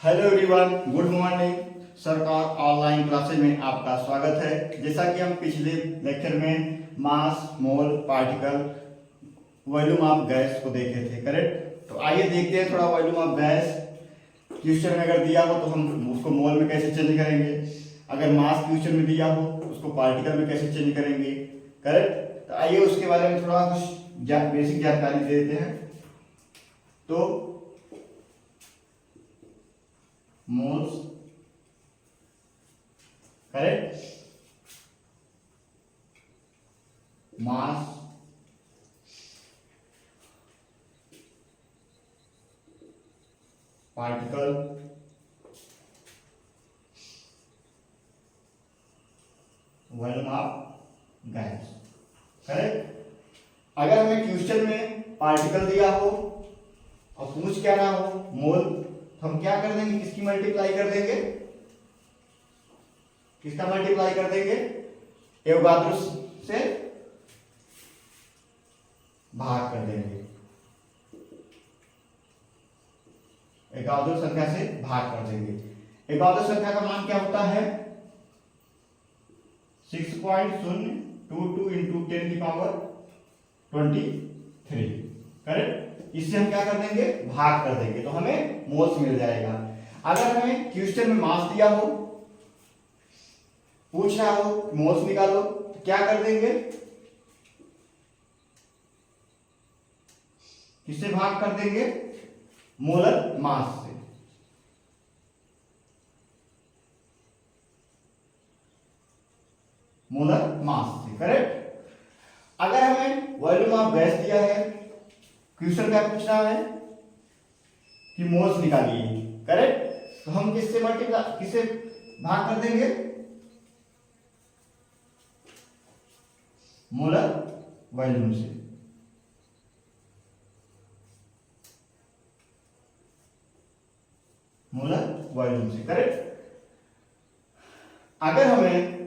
Hello everyone, good morning. सरकार online classes में आपका स्वागत है। जैसा कि हम पिछले लेक्चर में मास, मोल, पार्टिकल, वॉल्यूम ऑफ गैस को देखे थे, करेक्ट। तो आइए देखते हैं थोड़ा वॉल्यूम ऑफ गैस क्वेश्चन में अगर दिया हो तो हम उसको मोल में कैसे चेंज करेंगे, अगर मास क्वेश्चन में दिया हो तो उसको पार्टिकल में कैसे चेंज करेंगे, करेक्ट। तो आइए उसके बारे में थोड़ा कुछ बेसिक जानकारी दे देते हैं। तो moles, correct, mass, particle, volume of gas, correct. अगर हमें क्वेश्चन में पार्टिकल दिया हो और पूछ क्या ना हो मोल, तो हम क्या कर देंगे, किसकी मल्टीप्लाई कर देंगे, किसका मल्टीप्लाई कर देंगे, एवोगाद्रो से भाग कर देंगे, एवोगाद्रो संख्या से भाग कर देंगे। एवोगाद्रो संख्या का मान क्या होता है, 6.022 इंटू 10⁻23, करेक्ट। इससे हम क्या कर देंगे, भाग कर देंगे, तो हमें मोल्स मिल जाएगा। अगर हमें क्वेश्चन में मास दिया हो, पूछ रहा हो मोल्स निकालो, तो क्या कर देंगे, किससे भाग कर देंगे, मोलर मास से, मोलर मास से, करेक्ट। अगर हमें वॉल्यूम ऑफ गैस दिया है, क्वेश्चन क्या पूछ रहा है कि मोल्स निकालिए, करेक्ट। तो हम किससे मल्टीप्लाई, किससे भाग कर देंगे, मोलर वॉल्यूम से, मोलर वॉल्यूम से, करेक्ट। अगर हमें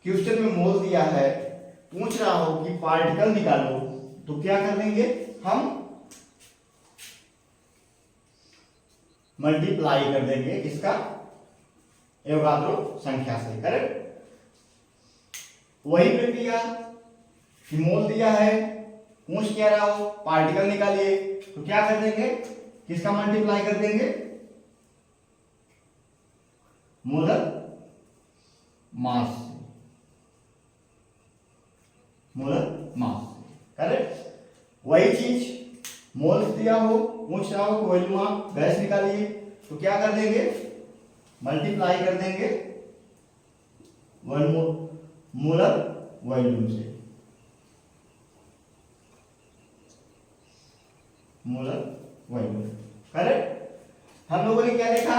क्वेश्चन में मोल दिया है, पूछ रहा हो कि पार्टिकल निकालो, तो क्या कर देंगे, हम मल्टीप्लाई कर देंगे किसका, एवोगाद्रो संख्या से, करेक्ट। वही प्रक्रिया कि मोल दिया है, पूछ क्या रहा हो पार्टिकल निकालिए, तो क्या कर देंगे, किसका मल्टीप्लाई कर देंगे, मोलर मास से, मोलर मास से, करेक्ट। वही चीज मोल्स दिया हो, पूछ रहा हो कि वॉल्यूम ऑफ गैस निकालिए, तो क्या कर देंगे, मल्टीप्लाई कर देंगे मोलर वॉल्यूम से, मोलर वॉल्यूम, करेक्ट। हम लोगों ने क्या देखा,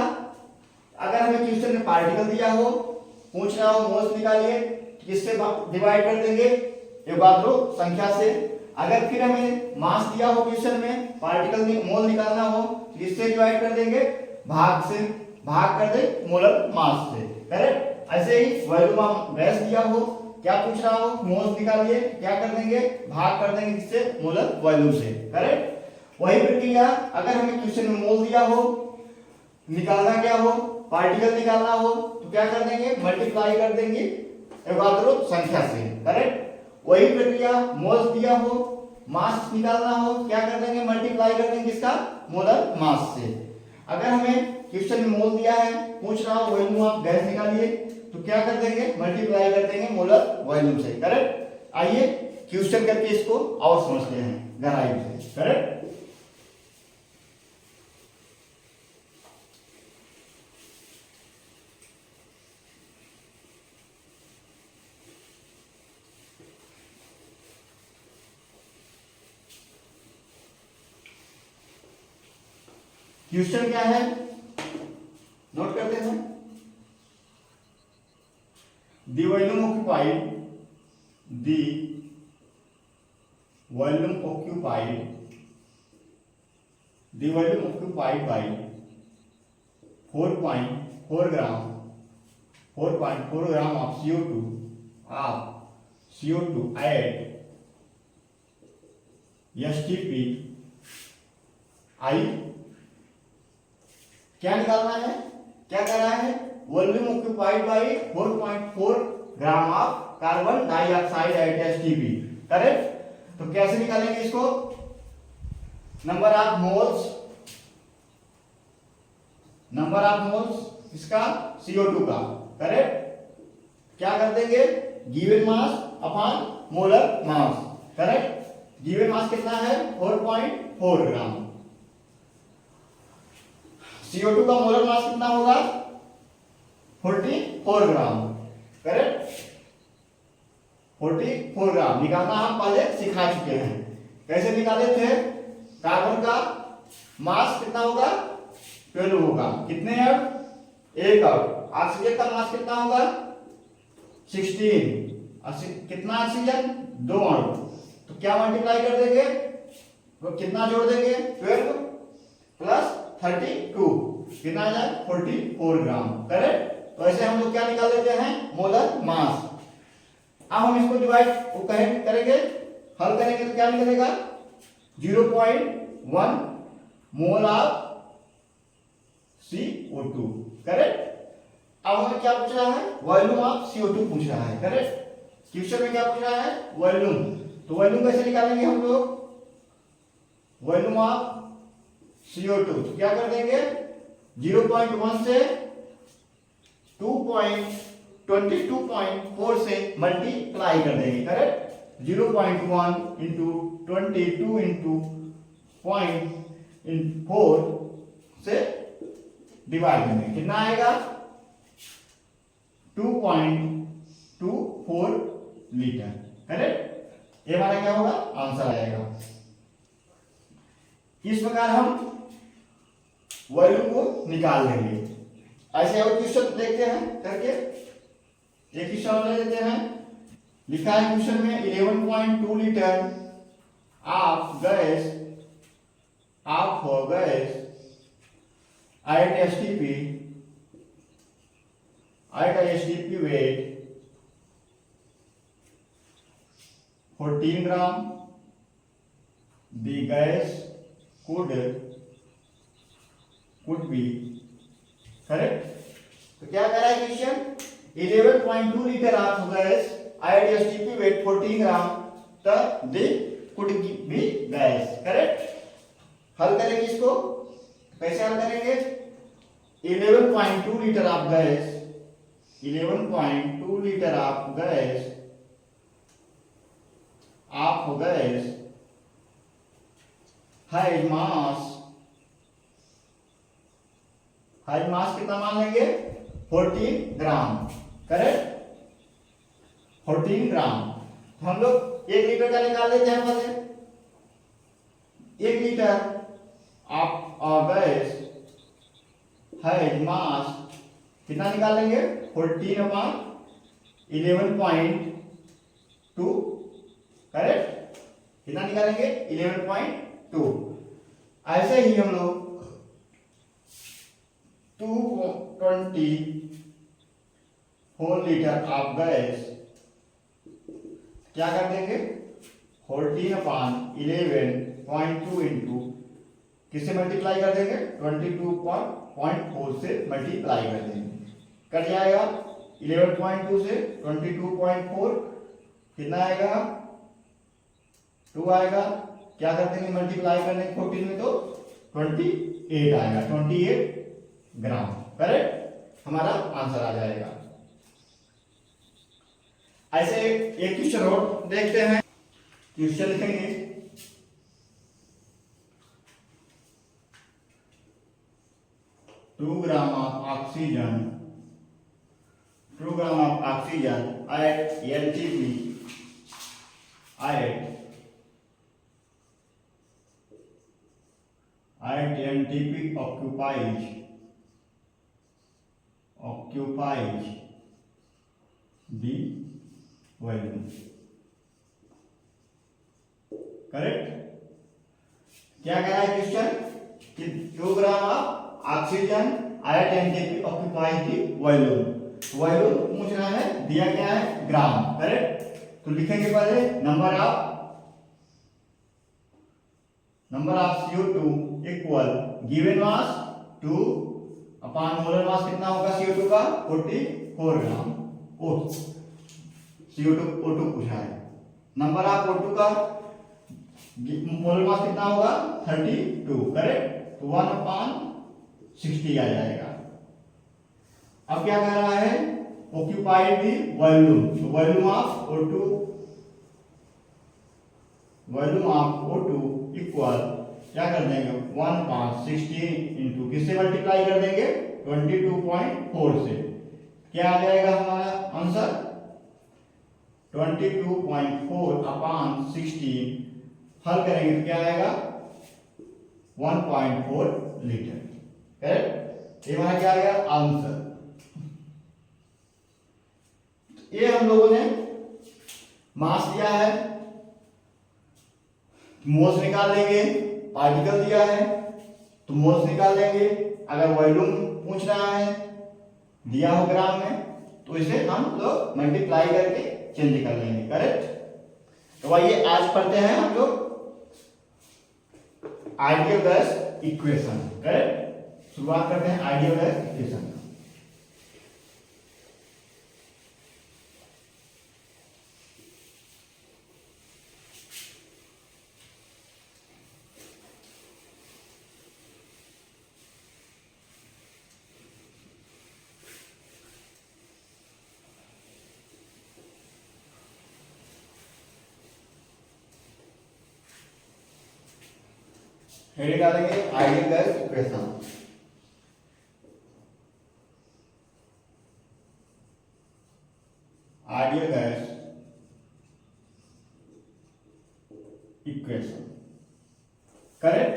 अगर हमें क्वेश्चन में पार्टिकल दिया हो, पूछ रहा हो मोल्स निकालिए, किससे डिवाइड कर देंगे, एवोगाद्रो संख्या से। अगर फिर हमें मास दिया हो क्वेश्चन में, पार्टिकल मोल निकालना हो, किससे डिवाइड कर देंगे, भाग से, भाग कर दे मोलर मास से, करेक्ट। ऐसे ही वॉल्यूम ऑफ गैस दिया हो, क्या पूछ रहा हो मोल्स निकालिए, क्या कर देंगे, भाग कर देंगे किससे, मोलर वॉल्यूम से, करेक्ट। वही प्रक्रिया अगर हमें क्वेश्चन में मोल दिया हो, निकालना क्या हो, पार्टिकल निकालना हो, तो क्या कर देंगे, मल्टीप्लाई कर देंगे एवोगाद्रो संख्या से, करेक्ट। वही प्रक्रिया मोल्स दिया हो, मास निकालना हो, क्या कर देंगे, मल्टीप्लाई कर देंगे किसका, मोलर मास से। अगर हमें क्वेश्चन में मोल दिया है, पूछ रहा हो वॉल्यूम ऑफ गैस निकालिए, तो क्या कर देंगे, मल्टीप्लाई कर देंगे मोलर वॉल्यूम से, करेक्ट। आइए क्वेश्चन करके इसको और समझते हैं गहराई से, करेक्ट। क्वेश्चन क्या है, नोट करते हैं। The volume occupied, the volume occupied, the volume occupied by 4.4 gram, 4.4 gram of CO2 at STP I क्या निकालना है, क्या कर रहा है, volume occupied by 4.4 gram of carbon dioxide eight STP, correct. तो कैसे निकालेंगे इसको, number of moles, number of moles इसका CO2 का, करेक्ट। क्या कर देंगे, गिवन मास अपॉन मोलर मास, करेक्ट। गिवन मास कितना है 4.4 ग्राम, CO2 का मोलर मास कितना होगा 44 ग्राम, करेक्ट। 44 ग्राम निकालना हम पहले सिखा चुके हैं, कैसे निकाले थे, कार्बन का मास कितना होगा 12 होगा, कितने अब 1 अब, ऑक्सीजन का मास कितना होगा 16, कितना ऑक्सीजन 2 अणु, तो क्या मल्टीप्लाई कर देंगे, तो कितना जोड़ देंगे 12 प्लस 32, कितना आ जाए 44 ग्राम, करेक्ट। तो ऐसे हम लोग क्या निकाल लेते हैं, मोलर मास। अब हम इसको डिवाइड करेंगे, हल करेंगे तो क्या निकलेगा 0.1 मोल ऑफ CO2, करेक्ट। अब हमें क्या पूछ रहा है, वॉल्यूम ऑफ CO2 पूछ रहा है, करेक्ट। क्वेश्चन में क्या पूछ रहा है, वॉल्यूम, तो वॉल्यूम कैसे निकालेंगे हम लोग, वॉल्यूम ऑफ CO2 तो क्या कर देंगे 0.1 से 22.4 से मल्टीप्लाई कर देंगे, करेक्ट। 0.1 इंटू 22 इंटू 0.4 से डिवाइड करेंगे, कितना आएगा 2.24 लीटर, करेक्ट। ये हमारा क्या होगा, आंसर आएगा। इस प्रकार हम वॉल्यूम को निकाल लेंगे। ऐसे और क्वेश्चन देखते हैं करके, एक क्वेश्चन ले लेते हैं। लिखा है क्वेश्चन में 11.2 litre of gas at STP weight 14 gram, the gas could be, correct. तो क्या कह रहा है question, 11.2 litre of gas at STP weight 14 gram, the could be gas, correct. हल करेंगे इसको, कैसे हल करेंगे, 11.2 litre of gas, 11.2 litre of gas has मास कितना मान लेंगे 14 ग्राम, करेक्ट। 14 ग्राम, तो हम लोग 1 लीटर का निकाल लेते हैं पहले। 1 लीटर ऑफ गैस हैज मास कितना निकालेंगे 14 अपॉन 11.2, करेक्ट। कितना निकालेंगे 11.2। ऐसे ही हम लोग 224 लीटर ऑफ गैस क्या कर देंगे 14 अपॉन 11.2 इंटू किससे मल्टीप्लाई कर देंगे 22.4 से मल्टीप्लाई कर देंगे, कट जाएगा 11.2 से 22.4 कितना आएगा 2 आएगा, क्या कर देंगे मल्टीप्लाई करने 14 में तो 28 आएगा, 28 ग्राम, करेक्ट। हमारा आंसर आ जाएगा। ऐसे एक क्वेश्चन और देखते हैं, क्वेश्चन लिखेंगे 2 gram of oxygen at NTP occupies the volume, correct. क्या कह रहा है क्वेश्चन कि 2 gram of oxygen at NTP occupies the volume, volume पूछ रहा है, दिया क्या है ग्राम, करेक्ट। तो लिखेंगे पहले number of CO2 equal given mass 2 upon molar mass कितना होगा CO2 का 44 ग्राम। ओ CO2 O2 पूछा है। नंबर ऑफ O2 का मोलर मास कितना होगा 32, करेक्ट। तो 1/60 आ जाएगा। अब क्या कह रहा है, ऑक्यूपाइड दी वॉल्यूम, तो वॉल्यूम ऑफ O2 इक्वल क्या कर देंगे 1/16 इंटू किससे मल्टीप्लाई कर देंगे 22.4 से। क्या आ जाएगा हमारा आंसर 22.4/16, हल करेंगे तो क्या आएगा 1.4 लीटर, करेक्ट। ये हमारा क्या आ गया आंसर। ये हम लोगों ने मास दिया है, मोल्स निकाल लेंगे, पार्टिकल दिया है तो मोल्स निकाल लेंगे। अगर वॉल्यूम पूछ रहा है दिया हो ग्राम में तो इसे हम लोग मल्टीप्लाई करके चेंज कर लेंगे, करेक्ट। तो आइए आज पढ़ते हैं हम लोग आइडियल गैस इक्वेशन, करेक्ट। शुरुआत करते हैं आइडियल गैस इक्वेशन। हेडिंग डालेंगे ideal gas equation. Ideal gas equation, correct.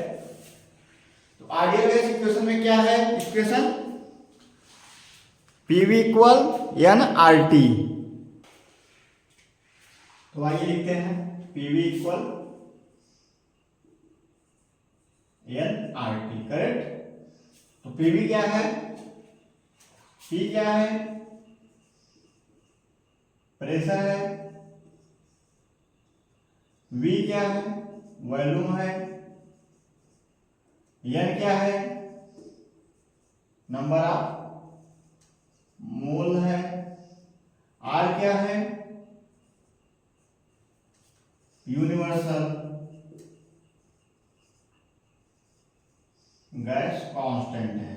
तो आइडियल गैस इक्वेशन में क्या है इक्वेशन, PV इक्वल nRT। तो आइए लिखते हैं PV इक्वल nRT, करेक्ट। तो PV क्या है, P क्या है प्रेशर है, V क्या है वॉल्यूम है, N क्या है नंबर ऑफ मोल है, R क्या है यूनिवर्सल गैस कांस्टेंट है,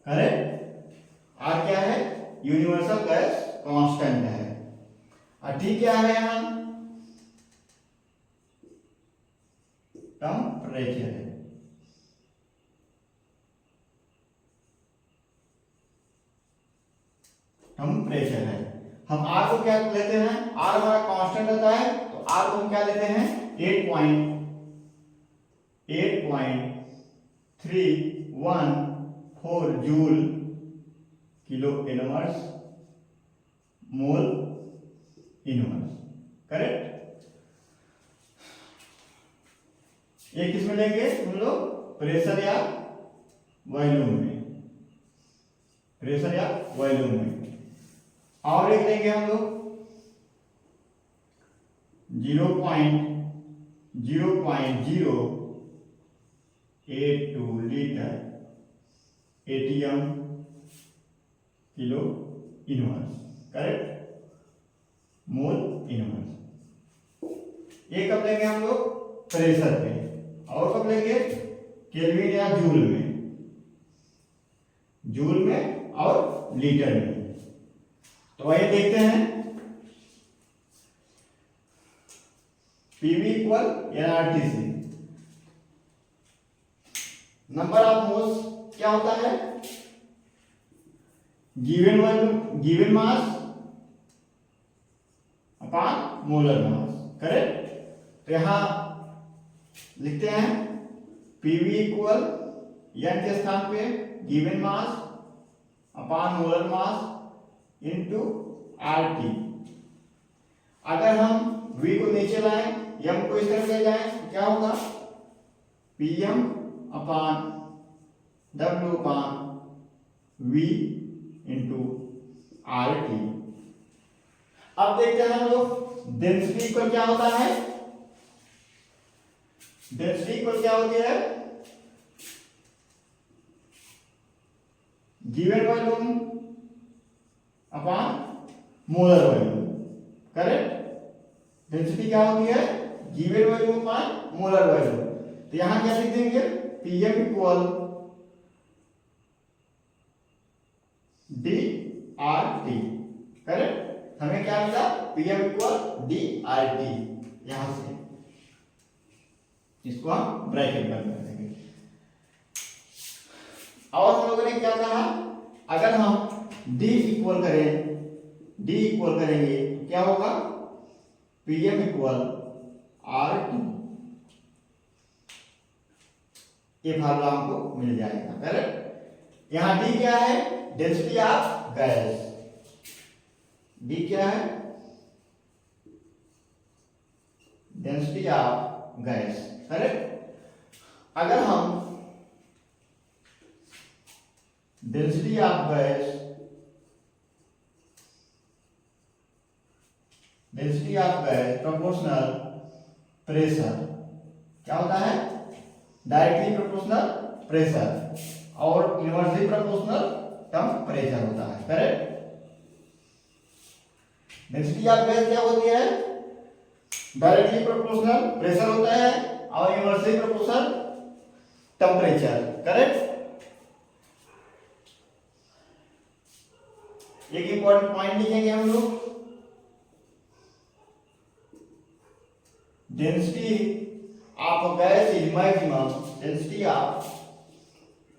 करेक्ट। R क्या है यूनिवर्सल गैस कांस्टेंट है। और T क्या है यहां टेम्परेचर है, टेम्परेचर है। हम R को क्या लेते हैं, R हमारा कांस्टेंट रहता है तो R को हम क्या लेते हैं 8.314 joule kilo inverse mole inverse, correct. ये किस में लेंगे हम लोग प्रेशर या वॉल्यूम में, प्रेशर या वॉल्यूम में। और एक लेंगे हम लोग 0.082 litre ATM kilo inverse, correct mole inverse. ये कब लेंगे हम लोग प्रेशर पे, और कब लेंगे केल्विन या जूल में और लीटर में। तो आइए देखते हैं PV इक्वल nRT से नंबर ऑफ मोल्स क्या होता है given volume given mass upon molar मास, करेक्ट। तो यहां लिखते हैं PV इक्वल n के स्थान पे given mass upon molar mass into RT। अगर हम V को नीचे लाएं m को इस तरफ ले जाएं तो क्या होगा PM upon W upon V into RT। अब देखते हैं हम लोग डेंसिटी इक्वल क्या होता है, डेंसिटी इक्वल क्या होती है given volume upon molar volume, correct. Density क्या होती है, given volume upon molar volume. तो यहां क्या लिख देंगे, PM equal D R T, correct. हमें क्या मिला, PM equal D R T. यहां से इसको हम ब्रैकेट बंद कर देंगे। और हम लोगों ने क्या कहा, अगर हम d इक्वल करें, d इक्वल करेंगे तो क्या होगा, पीएम इक्वल आर टी, ये फार्मूला हमको मिल जाएगा, करेक्ट। यहां d क्या है, डेंसिटी ऑफ गैस, d क्या है, डेंसिटी ऑफ गैस, करेक्ट। अगर हम density of gas, density of gas proportional pressure, क्या होता है, डायरेक्टली प्रोपोर्शनल प्रेशर और इनवर्सली प्रोपोर्शनल टेम्परेचर होता है, करेक्ट। डेंसिटी ऑफ गैस क्या होती है, डायरेक्टली प्रोपोर्शनल प्रेशर होता है और इनवर्सली प्रोपोर्शनल टेम्परेचर, करेक्ट। एक इंपॉर्टेंट पॉइंट लिखेंगे हम लोग, density of gas is maximum, density of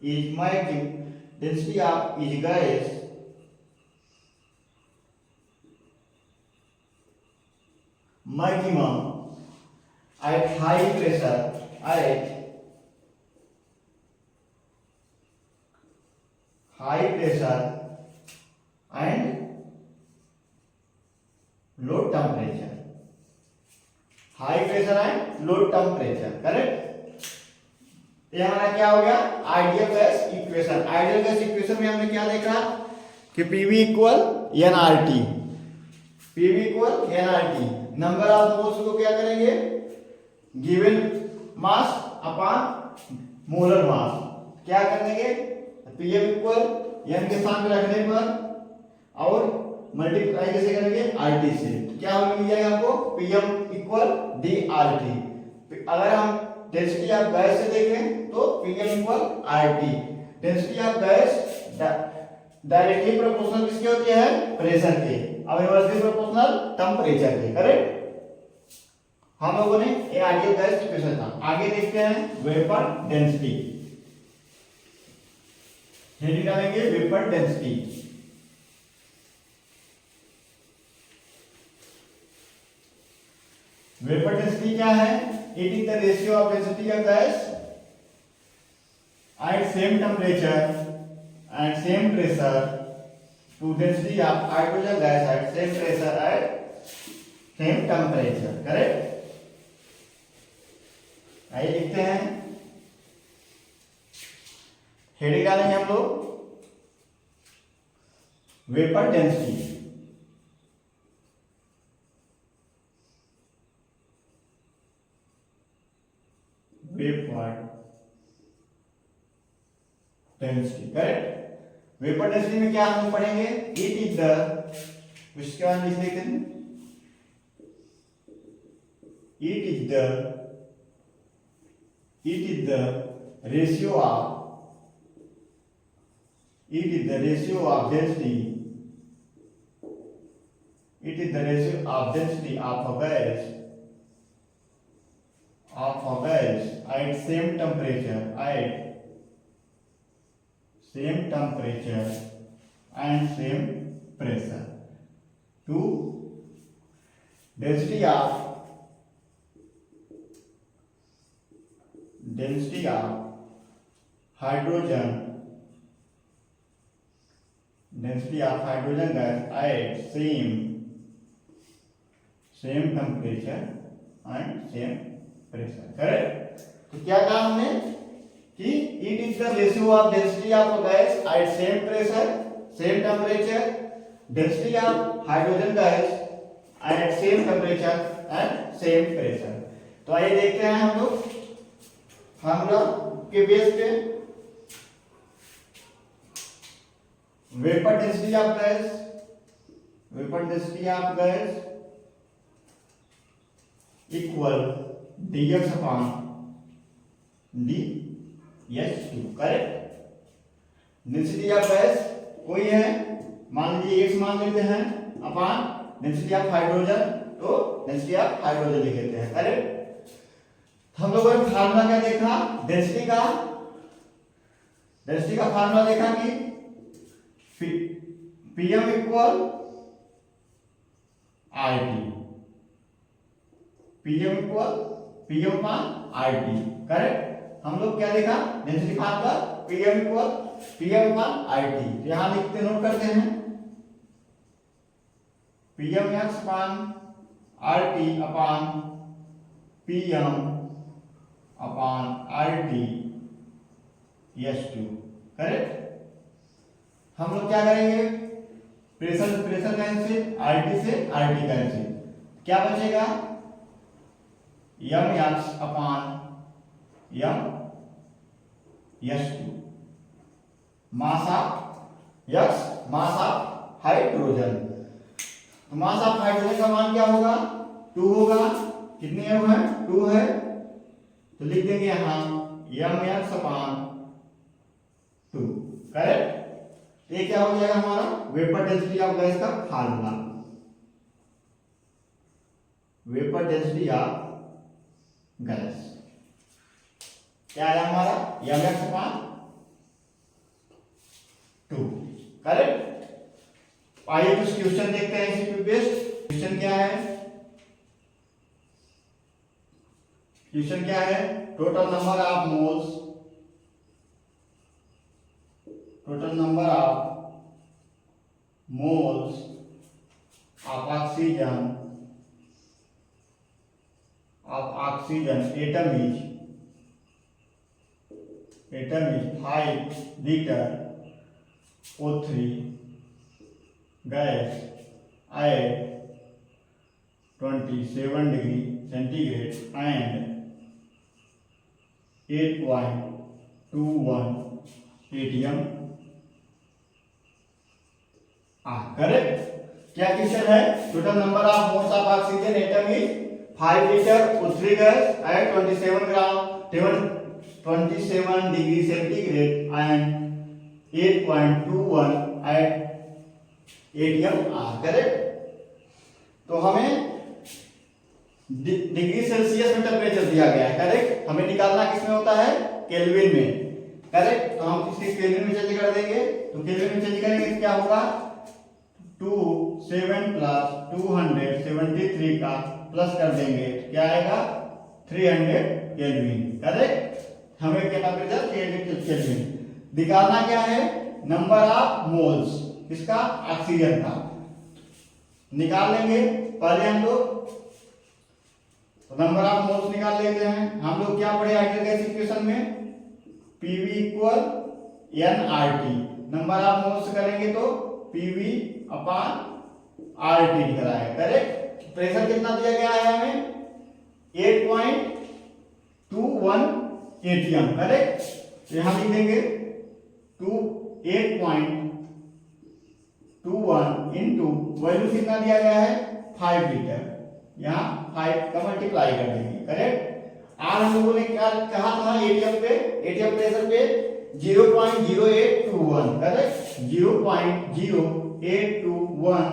is maximum, density of is gas maximum at high pressure, at high pressure and low temperature, high pressure and low temperature, correct. ये हमारा क्या हो गया, ideal gas equation. Ideal gas equation में हमने क्या देखा कि PV equal n R T, PV equal n R T, number of moles को क्या करेंगे, given mass upon molar mass, क्या कर देंगे, पीएम इक्वल एन के सामने रखने पर और मल्टीप्लाई कैसे करेंगे, आरटी से, तो क्या मिल जाएगा हमको, PM equal D R T. अगर हम डेंसिटी ऑफ गैस से देखें तो PM equal RT. Density of gas directly proportional किसके होती है, प्रेशर के, और इनवर्सली प्रोपोर्शनल टेम्परेचर के, करेक्ट। हम लोगों ने ये आइडियल गैस इक्वेशन था। आगे देखते हैं वेपर डेंसिटी, हेडिंग डालेंगे वेपर डेंसिटी। वेपर डेंसिटी क्या है, it is the ratio of density of gas at same temperature and same pressure to density of hydrogen gas at same pressure at same temperature, correct। आइए लिखते हैं, heading डालेंगे हम लोग vapour density, vapour density, correct. Vapour density में क्या हम पढ़ेंगे, इट इज द, उसके बाद लिख देते हैं, it is the ratio of, it is the ratio of density, it is the ratio of density of a gas at same temperature, and same pressure to density of hydrogen, gas at same temperature and same pressure, correct. तो क्या कहा हमने कि it is the ratio of density of a gas at same pressure, same temperature, density of hydrogen gas at same temperature and same pressure। तो आइए देखते हैं हम लोग फार्मूला के बेस पे। Vapour density of gas, vapour density of gas equal dx upon dH2, correct. Density of gas कोई है, मान लीजिए x मान लेते हैं, अपॉन डेंसिटी ऑफ हाइड्रोजन, तो डेंसिटी ऑफ हाइड्रोजन लिख लेते हैं, करेक्ट। हम लोगों ने फार्मूला क्या देखा, डेंसिटी का फार्मूला देखा कि Pm equal RT, Pm equal Pm upon RT, correct. हम लोग क्या देखा, density formula Pm equal Pm upon RT, यहां लिखते नोट करते हैं Pm x upon RT upon Pm upon RT S2, correct. हम लोग क्या करेंगे, प्रेशर कैंसिल, RT से RT कैंसिल, क्या बचेगा mx upon m S2, mass of x, mass of hydrogen. तो मास ऑफ हाइड्रोजन का मान क्या होगा, 2 होगा, कितने है, 2 है, तो लिख देंगे यहां mx अपॉन 2, करेक्ट। ये क्या हो जाएगा हमारा वेपर डेंसिटी ऑफ गैस का formula, vapour density of gas क्या है हमारा, mx अपॉन 2, करेक्ट। आइए कुछ क्वेश्चन देखते हैं इसी पे बेस्ड। क्वेश्चन क्या है, क्वेश्चन क्या है, total number of moles, total number of moles of oxygen atom is 5 liter O3 gas at 27 degree centigrade and 8.21 atm correct. क्या क्वेश्चन है, total number of moles of oxygen atom is 5 liter O3 gas at 27 degree centigrade and 8.21 at atm correct. तो हमें degree Celsius में temperature दिया गया है, correct. हमें निकालना किसमें होता है, केल्विन में, करेक्ट। तो हम किसी केल्विन में चेंज कर देंगे, तो केल्विन में चेंज करेंगे तो क्या होगा, 27 प्लस 273 का प्लस कर देंगे, क्या आएगा 300 केल्विन, करेक्ट। हमें क्या टेम्परेचर 300 केल्विन निकालना, क्या है नंबर ऑफ मोल्स, किसका, ऑक्सीजन का निकाल लेंगे। पहले हम लोग नंबर ऑफ मोल्स निकाल लेते हैं। हम लोग क्या पढ़े आइडियल गैस इक्वेशन में, PV equal nRT, number of moles करेंगे तो PV अपॉन RT निकल आएगा, करेक्ट। प्रेशर कितना दिया गया है हमें, 8.21 atm, करेक्ट। तो यहां लिख देंगे 8.21 इंटू वैल्यू कितना दिया गया है 5 लीटर, यहाँ 5 का मल्टीप्लाई कर देंगे, करेक्ट। आर हम लोगों ने क्या कहा था, एटीएम प्रेशर पे 0.0821, करेक्ट, 0.0821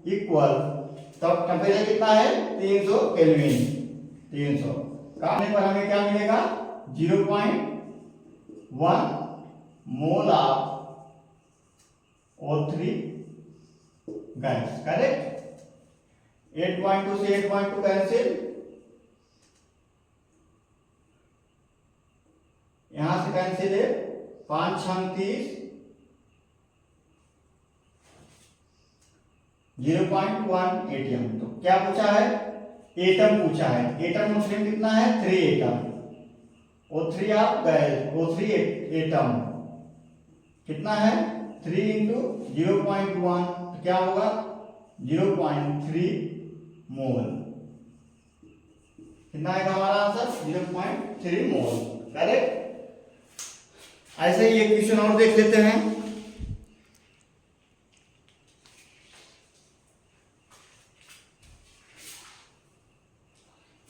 इक्वल, तब टेम्परेचर कितना है 300 केल्विन, 300 का आने पर हमें क्या मिलेगा 0.1 mole of O3 gas, correct. 8.2 से 8.2 कैंसिल, यहां से कैंसिल है, 5 6 30, 0.1 एटम। तो क्या पूछा है, एटम पूछा है। एटम मुस्लिम कितना है 3 atom, O3 of gas, O3 atom कितना है 3 इंटू 0.1, तो क्या होगा 0.3 मोल, कितना आएगा हमारा आंसर 0.3 मोल, करेक्ट। ऐसे ही एक क्वेश्चन और देख लेते हैं।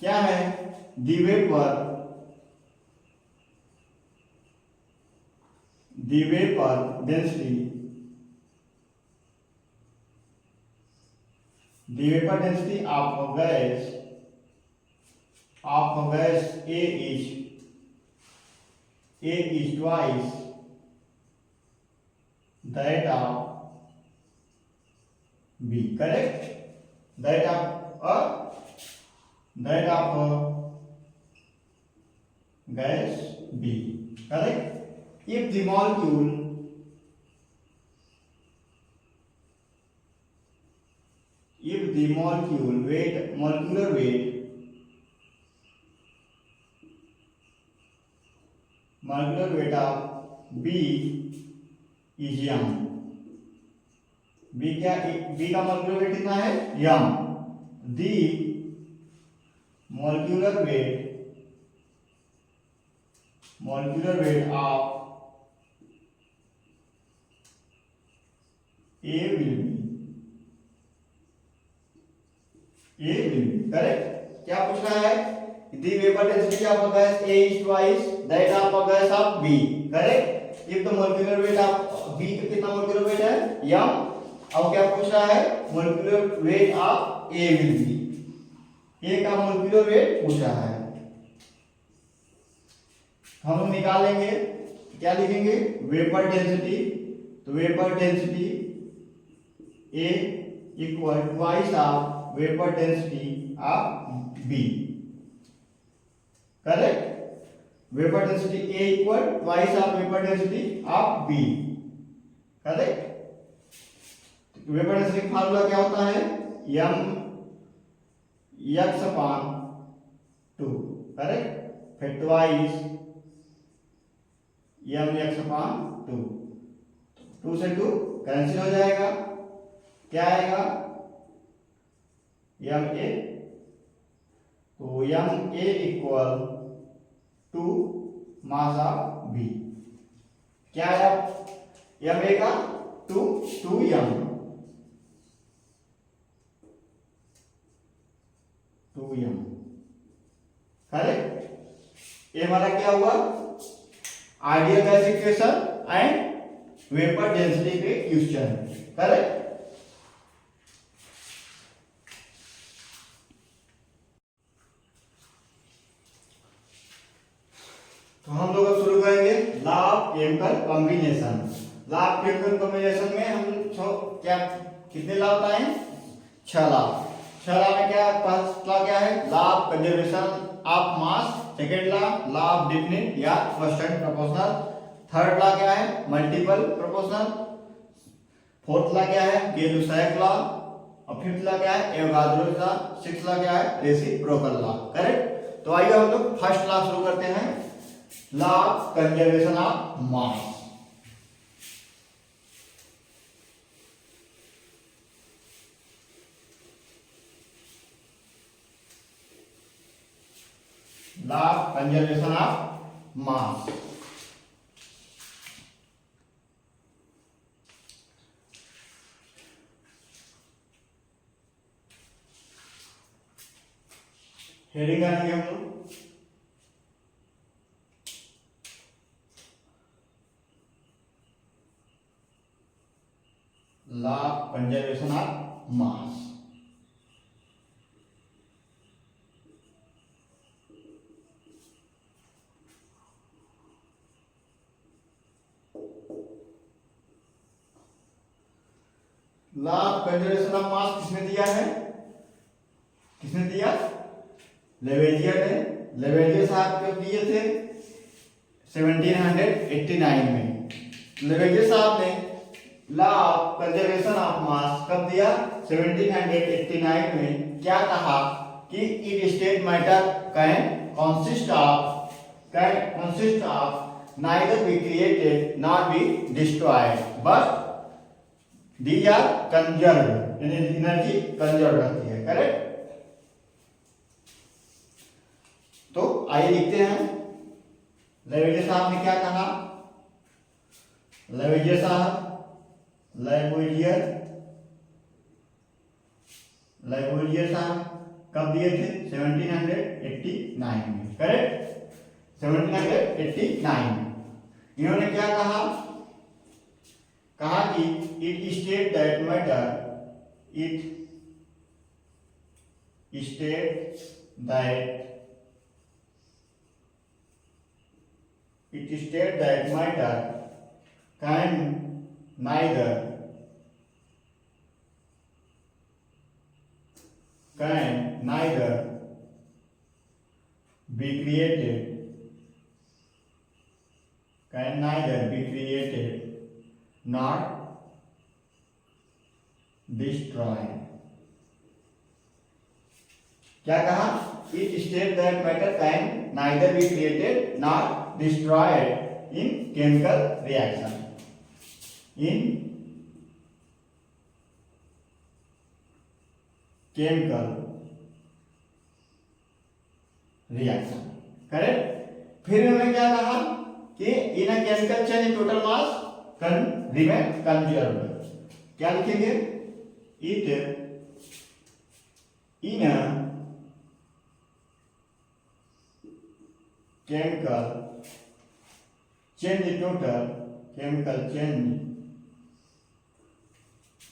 क्या है, the vapor density, the vapor density of gas A is twice that of B. Correct? That of gas B. Correct? If the molecule molecular weight of B is m. B का molecular weight कितना है, m. The molecular weight of A will be correct. क्या पूछ रहा है, the vapor density of gas A is twice that of gas of B. correct. if the molecular weight of B का कितना molecular weight है, m. अब क्या पूछ रहा है, molecular weight of A will be, A का molecular weight पूछ रहा है. हम लोग निकाल लेंगे, क्या लिखेंगे, वेपर डेंसिटी. तो vapour density A equal twice of vapour density of B. Correct. Vapour density A equal twice of vapour density of B. Correct. Vapour density का फार्मूला क्या होता है, m x अपान 2. करेक्ट. फिर ट्वाइस m x अपान 2. 2 से 2 cancel हो जाएगा, क्या आएगा, m a. तो m a equal 2 mass of B. क्या आया, m a का 2m. करेक्ट. ये हमारा क्या हुआ, ideal gas equation and vapour density के क्वेश्चन. करेक्ट. तो हम लोग अब शुरू करेंगे law of chemical combination. Law of chemical combination में हम क्या कितने लॉ होता है, 6 लॉ. 6 लॉ में क्या, फर्स्ट लॉ क्या है, law of conservation of mass. Second law of definite या कांस्टेंट प्रोपोर्शनल. थर्ड लॉ क्या है, मल्टीपल प्रोपोर्शनल. फोर्थ लॉ क्या है, गे-लुसाक लॉ. और फिफ्थ लॉ क्या है, एवोगाड्रोस लॉ. सिक्स्थ लॉ क्या है, रेसिप्रोकल लॉ. करेक्ट. तो आइए हम लोग फर्स्ट लॉ शुरू करते हैं, law of conservation of mass. Law of conservation of mass. Heading करेंगे हम लोग, law of conservation of mass. Law of conservation of mass किसने दिया है, किसने दिया, लेवेजियर ने. लेवेजियर साहब कब दिए थे, 1789 में. लेवेजियर साहब ने law of conservation of mass कब दिया, 1789 में. क्या कहा कि it state matter can consist of neither be created nor be destroyed but these are conserved, यानी एनर्जी कंजर्व रहती है. करेक्ट. तो आइए लिखते हैं, लेवेजियर साहब ने क्या कहा. लेवेजियर साहब कब दिए थे, 1789 में, करेक्ट, 1789 में इन्होंने क्या कहा, कहा कि it state that matter, it state that matter can neither be created nor destroyed. क्या कहा, it state that matter can neither be created nor destroyed in chemical reaction, in chemical reaction, correct. फिर इन्होंने क्या कहा कि in a chemical change total mass can remain conserved. क्या लिखेंगे, it in a chemical change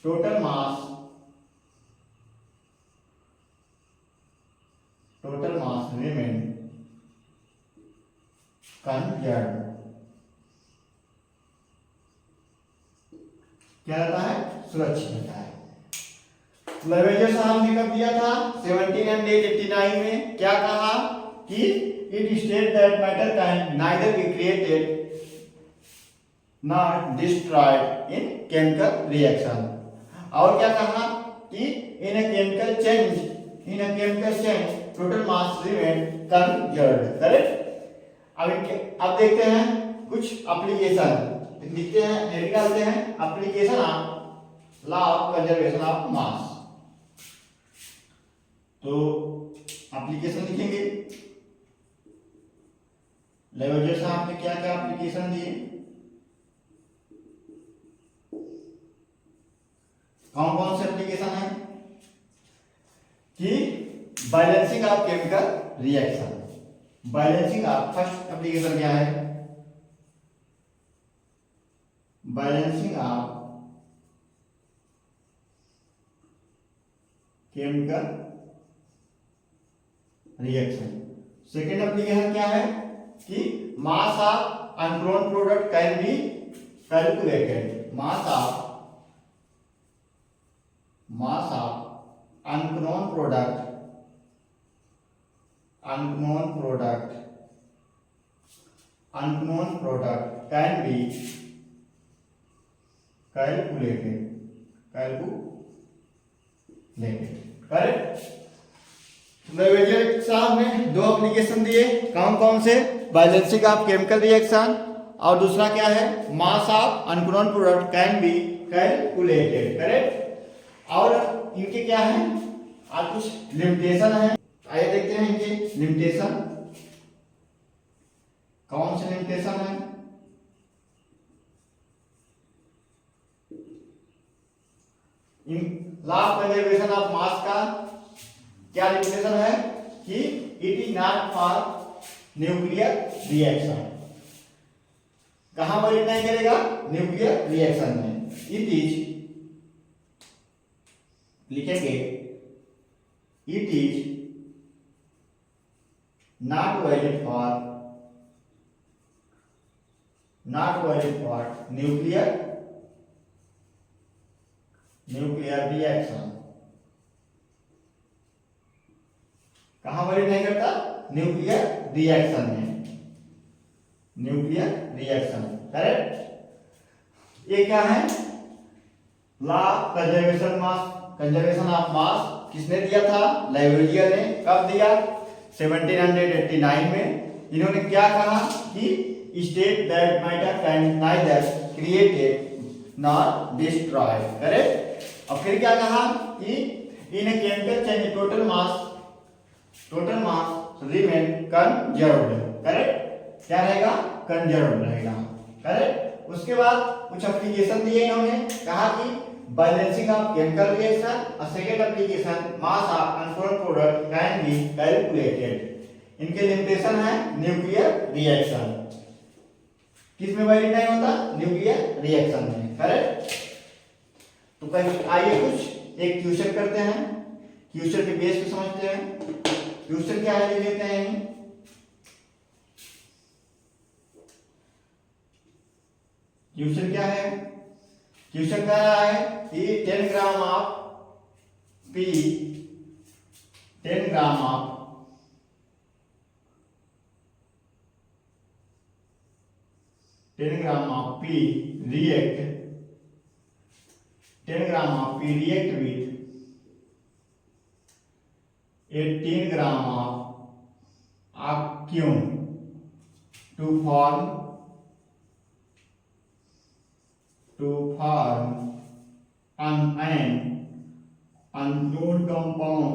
total mass remain conserved। क्या रहता है, सुरक्षित रहता है। लवेजर साहब ने कब दिया था, 1789 में। क्या कहा कि it states that matter can neither be created nor destroyed in chemical reaction। और क्या कहा कि in a chemical change total mass remain conserved, correct. अब देखते हैं कुछ एप्लीकेशन, लिखते हैं, निकालते हैं application of law of conservation of mass. तो एप्लीकेशन लिखेंगे, लेवेजर साहब ने क्या क्या एप्लीकेशन दिए, कौन कौन से एप्लीकेशन है कि balancing of chemical reaction, balancing of, first application क्या है, balancing of chemical reaction. Second application क्या है कि mass of unknown product can be calculated, mass of unknown product can be calculated, correct. Lavoisier साहब ने दो एप्लीकेशन दिए, कौन कौन से, बैलेंसिंग ऑफ केमिकल रिएक्शन और दूसरा क्या है, मास of unknown product can be calculated, correct. और इनके क्या है, आज कुछ लिमिटेशन है, आइए देखते हैं इनके लिमिटेशन, कौन से लिमिटेशन है। Law of conservation of mass का क्या लिमिटेशन है कि it is not for nuclear reaction, कहां पर इट नहीं करेगा, न्यूक्लियर रिएक्शन में। इट इज, लिखेंगे, it is not valid for nuclear reaction, कहां वैलिड नहीं करता, न्यूक्लियर रिएक्शन में, न्यूक्लियर रिएक्शन, करेक्ट। ये क्या है, लॉ कंजर्वेशन ऑफ मास किसने दिया था, लेवेजियर ने। कब दिया, 1789 में। इन्होंने क्या कहा कि state that matter can neither created nor destroyed, correct. और फिर क्या कहा कि in a chemical change total mass remain conserved, correct. क्या रहेगा, कंजर्व्ड रहेगा, करेक्ट। उसके बाद कुछ एप्लीकेशन दिए इन्होंने, कहा कि balancing of chemical reaction. A second application, mass of unfolded product can be calculated. इनके लिमिटेशन है न्यूक्लियर रिएक्शन, किस में वैलिड नहीं होता, न्यूक्लियर रिएक्शन में, करेक्ट। तो कहीं आइए कुछ एक क्वेश्चन करते हैं, क्वेश्चन के बेस पे समझते हैं। क्वेश्चन क्या है, लिख लेते हैं। क्वेश्चन क्या है, क्वेश्चन कह रहा है कि 10 gram of P 10 gram of 10 gram of P react 10 gram of P react with 18 gram of acum to form an unknown compound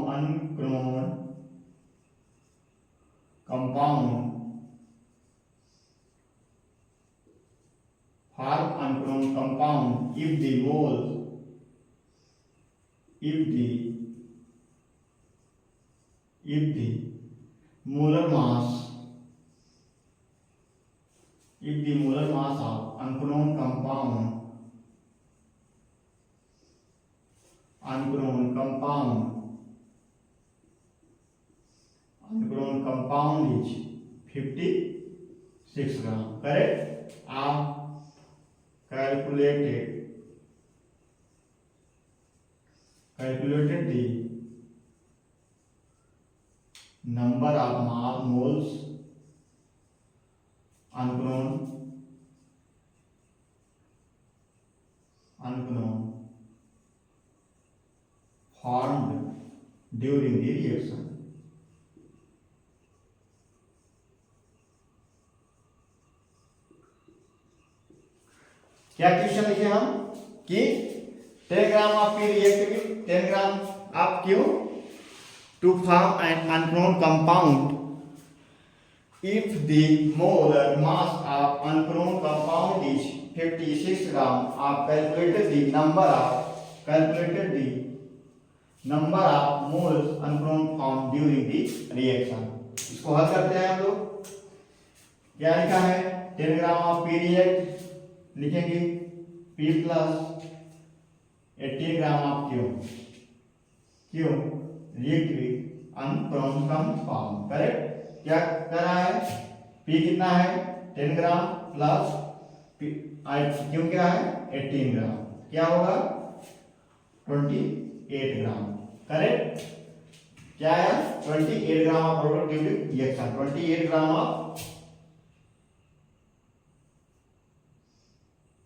form unknown compound if the molar mass of unknown compound is 56 gram, correct। आप calculated the number of moles unknown formed during the reaction। क्या question लिखे हम कि 10 gram of P react with 10 gram of Q to form an unknown compound if the molar mass of unknown compound is 56 gram। आप calculated the number of moles unknown formed during the reaction। इसको हल करते हैं हम लोग। क्या लिखा है, 10 ग्राम ऑफ पी रिएक्ट लिखेंगे P plus 18 gram of Q react with unknown compound, correct. क्या कर रहा है, P कितना है 10 ग्राम प्लस क्यू क्या है 18 ग्राम, क्या होगा 28 ग्राम, करेक्ट। क्या है 28 gram of product during reaction, 28 gram of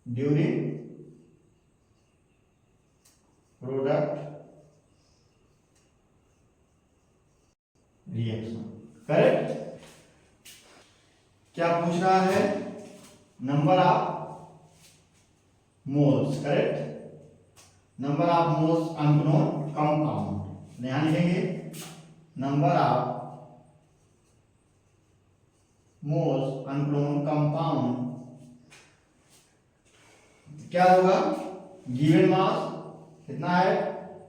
during product reaction, correct. क्या पूछ रहा है, number of moles, correct. Number of moles unknown compound, ध्यान लिखेंगे number of moles unknown compound. क्या होगा, गिवन मास कितना है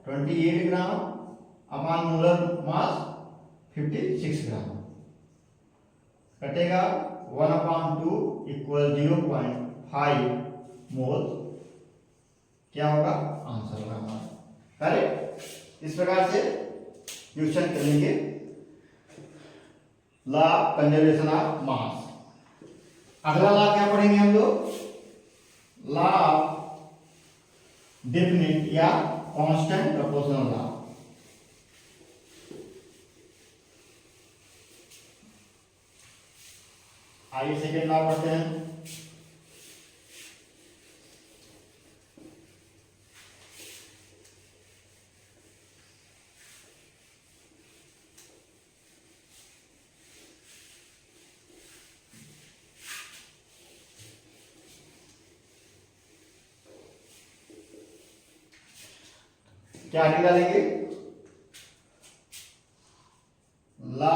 28 ग्राम अपॉन मोलर मास 56 ग्राम, कटेगा 1/2 इक्वल 0.5 मोल, क्या होगा आंसर होगा हमारा, करेक्ट। इस प्रकार से क्वेश्चन करेंगे law of conservation of mass. अगला लॉ क्या पढ़ेंगे हम लोग, लॉ ऑफ डेफिनिट या कांस्टेंट प्रोपोर्शनल लॉ। आइए सेकेंड लॉ पढ़ते हैं। क्या निकालेंगे, law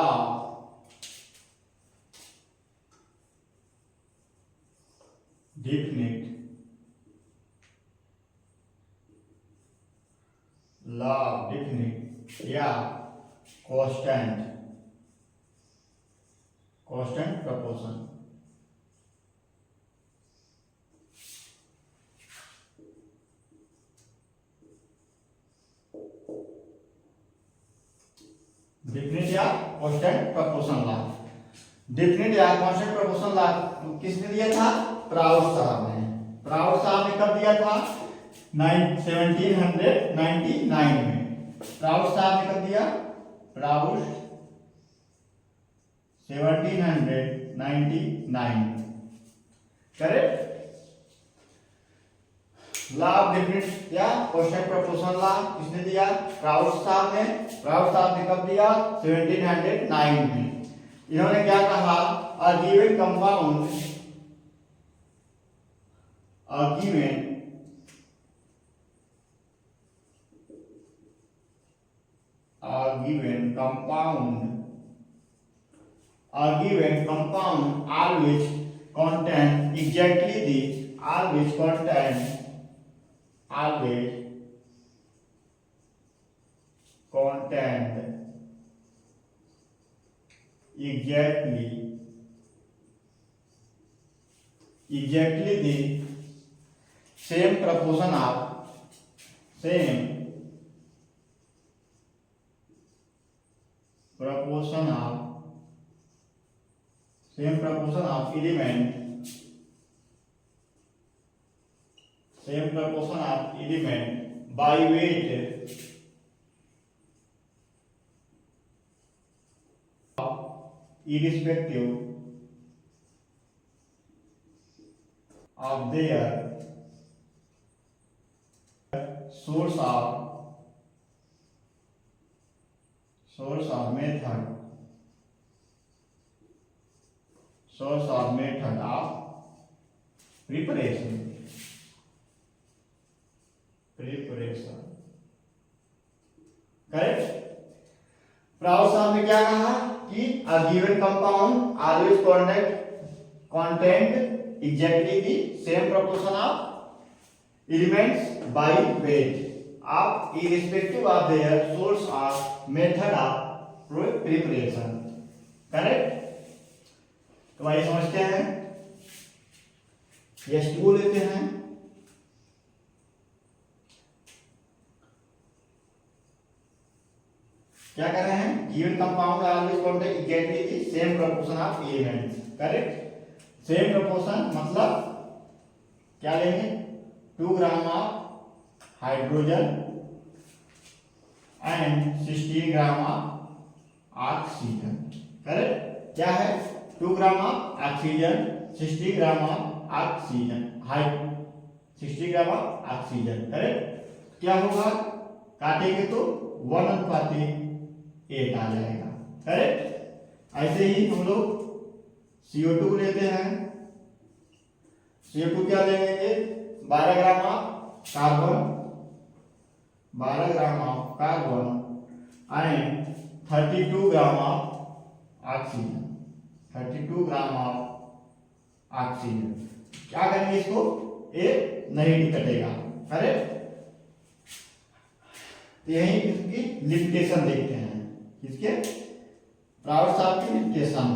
definite law of definite या कांस्टेंट प्रपोर्शन। डेफिनेट या कांस्टेंट प्रपोर्शन लॉ। डेफिनेट या कांस्टेंट प्रपोर्शन लॉ किसने दिया था? प्राउड साहब ने। प्राउड साहब ने कब दिया था? 1799 में। प्राउड साहब ने कब दिया? Proud 1799। Correct. Law of definite या कांस्टेंट प्रपोर्शन लॉ किसने दिया? प्राउड साहब ने। प्राउड साहब ने कब दिया? 1709 में। इन्होंने क्या कहा? A given compound always contain exactly the always contain exactly the same proportion of element by weight irrespective of their source of method of preparation। Correct. Proud साहब ने क्या कहा कि a given compound always contained exactly the same proportion of elements by weight of irrespective of their source or method of preparation। Correct. तो आइए समझते हैं। H2O लेते हैं। क्या कर रहे हैं? Given compound always contain exactly the same proportion of elements. Correct. Same proportion मतलब क्या लेंगे? 2 gram of hydrogen and 16 gram of oxygen. Correct. क्या है? 2 gram of oxygen 60 gram of oxygen 60 gram of oxygen. Correct. क्या होगा? काटेंगे तो 1:8 आ जाएगा। करेक्ट। ऐसे ही हम लोग CO2 लेते हैं। CO2 क्या लेंगे? 12 gram of carbon and 32 gram of oxygen. क्या करेंगे इसको? ये नहीं कटेगा। करेक्ट। यही इसकी लिमिटेशन देखते हैं। किसके? प्राउड साहब की लिमिटेशन।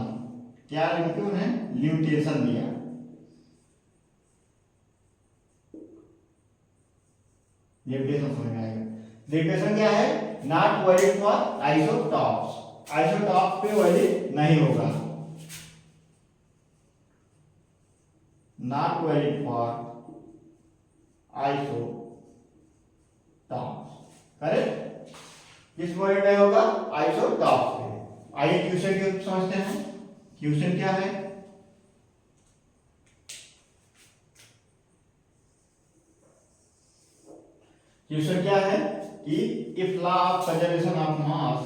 क्या उन्हें लिमिटेशन दिया? लिमिटेशन समझ में आएगा। लिमिटेशन क्या है? Not valid for isotopes. Isotope पे वैलिड नहीं होगा। Not valid for isotopes. Correct. किस वैलिड नहीं होगा? आइसोटॉप्स पे। आइए क्वेश्चन को समझते हैं। क्वेश्चन क्या है? क्वेश्चन क्या है कि if law of conservation of mass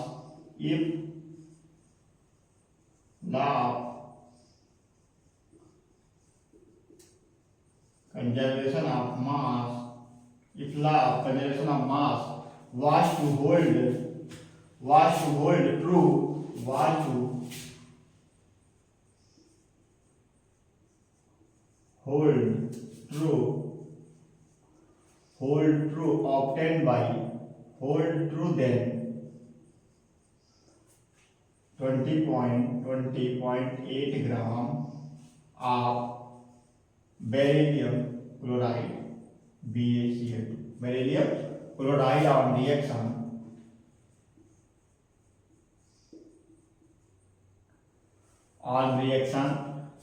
was to hold true obtained by hold true then 20.8 gram of beryllium chloride BaCl2. Beryllium chloride on reaction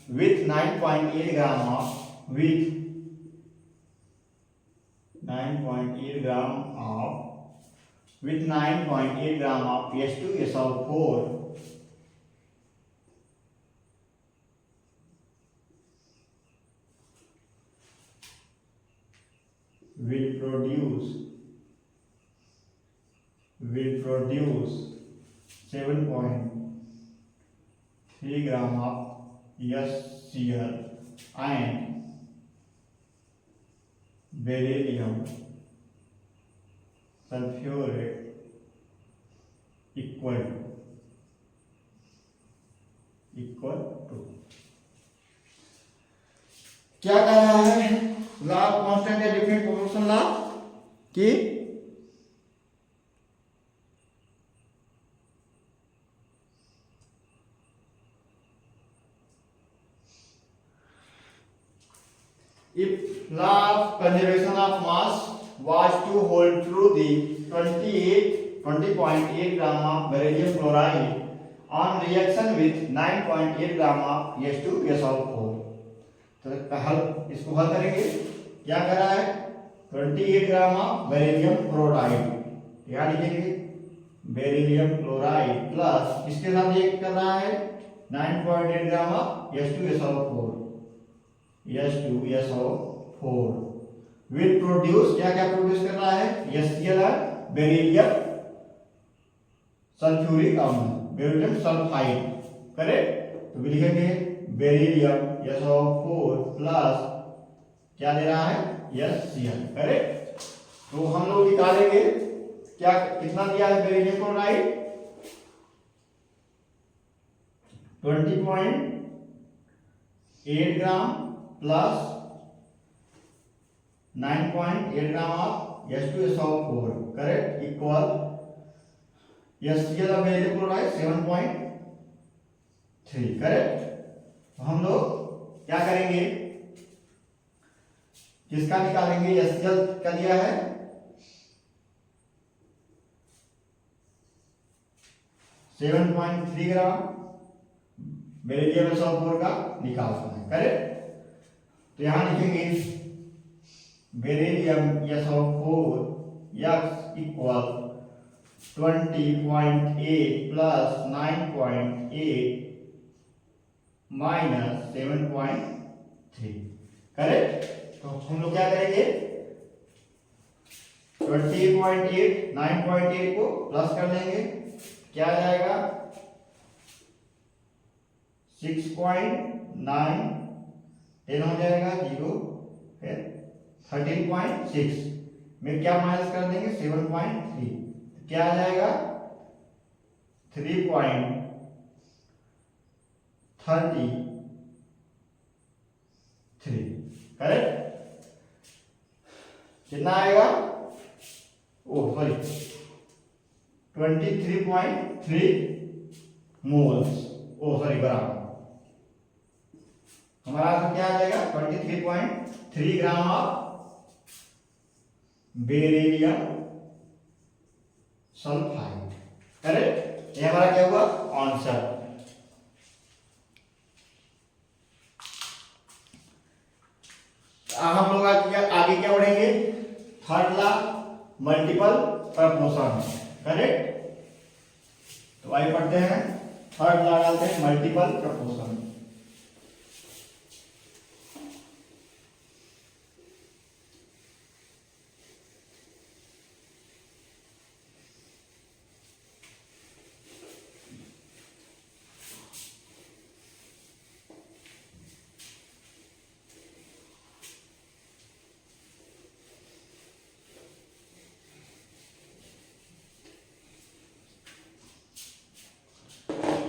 with 9.8 gram of 9.8 gram of H2SO4 will produce 7.3 gram of HCl and beryllium sulfurate equal to क्या कह रहा है law of constant या different proportion law कि if law of conservation of mass was to hold true, the 20.8 gram of beryllium chloride on reaction with 9.8 gram of H2SO4. तो इसको हल करेंगे। क्या कर रहा है 28 ग्राम ऑफ बेरिलियम क्लोराइड, यहाँ लिखेंगे बेरिलियम क्लोराइड प्लस इसके साथ रिएक्ट कर रहा है 9.8 gram of H2SO4 will produce क्या प्रोड्यूस कर रहा है HCl बेरिलियम सल्फ्यूरिक अम्ल बेरिलियम सल्फाइड। करेक्ट, तो लिखेंगे बेरिलियम SO4 प्लस क्या दे रहा है HCl। करेक्ट, तो हम लोग निकालेंगे क्या कितना दिया है beryllium chloride 20.8 gram plus 9.8 gram of H2SO4 correct equal HCl beryllium chloride 7.3। Correct, हम लोग क्या करेंगे किसका निकालेंगे HCl का दिया है 7.3 ग्राम बेरिलियम SO4 का निकालना है। करेक्ट, तो यहां लिखेंगे beryllium SO4 X equal 20.8 plus 9.8 minus 7.3। Correct, तो हम लोग क्या करेंगे 20.8 9.8 को प्लस कर लेंगे, क्या आ जाएगा 6.9 10 हो जाएगा 0 फिर 13.6 में क्या माइनस कर देंगे 7.3 क्या आ जाएगा 3.33। करेक्ट, कितना आएगा ओ सॉरी 23.3 मोल्स ओ सॉरी बराबर हमारा आंसर क्या आ जाएगा 23.3 gram of beryllium sulphide. Correct, ये हमारा क्या हुआ आंसर। हम लोग आगे क्या बढ़ेंगे third law multiple proportion. Correct, तो आइए पढ़ते हैं थर्ड लॉ डालते हैं मल्टीपल प्रपोर्शन।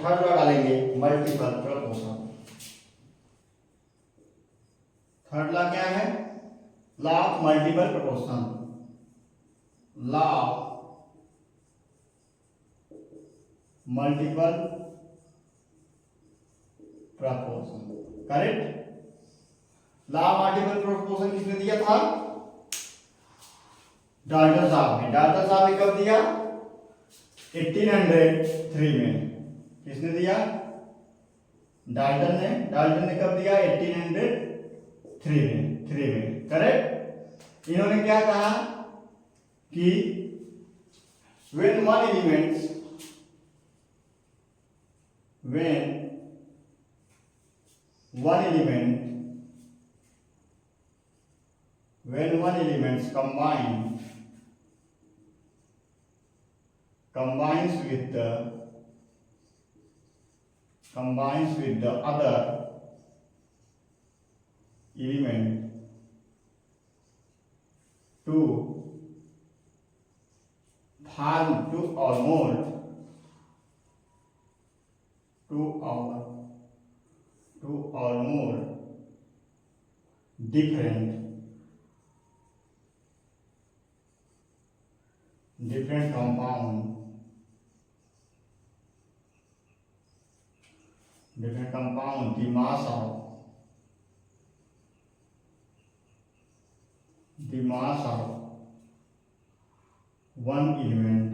थर्ड लॉ डालेंगे मल्टीपल प्रपोर्शन। थर्ड लॉ क्या है law of multiple proportion. Law of multiple proportion. Correct. Law of multiple proportion किसने दिया था? डाल्टन साहब ने। डाल्टन साहब ने कब दिया? 1803 में। किसने दिया? डाल्टन ने। डाल्टन ने कब दिया? 1803 में। करेक्ट। इन्होंने क्या कहा कि when one element combines with the other element to form two or more different compound, the mass of one element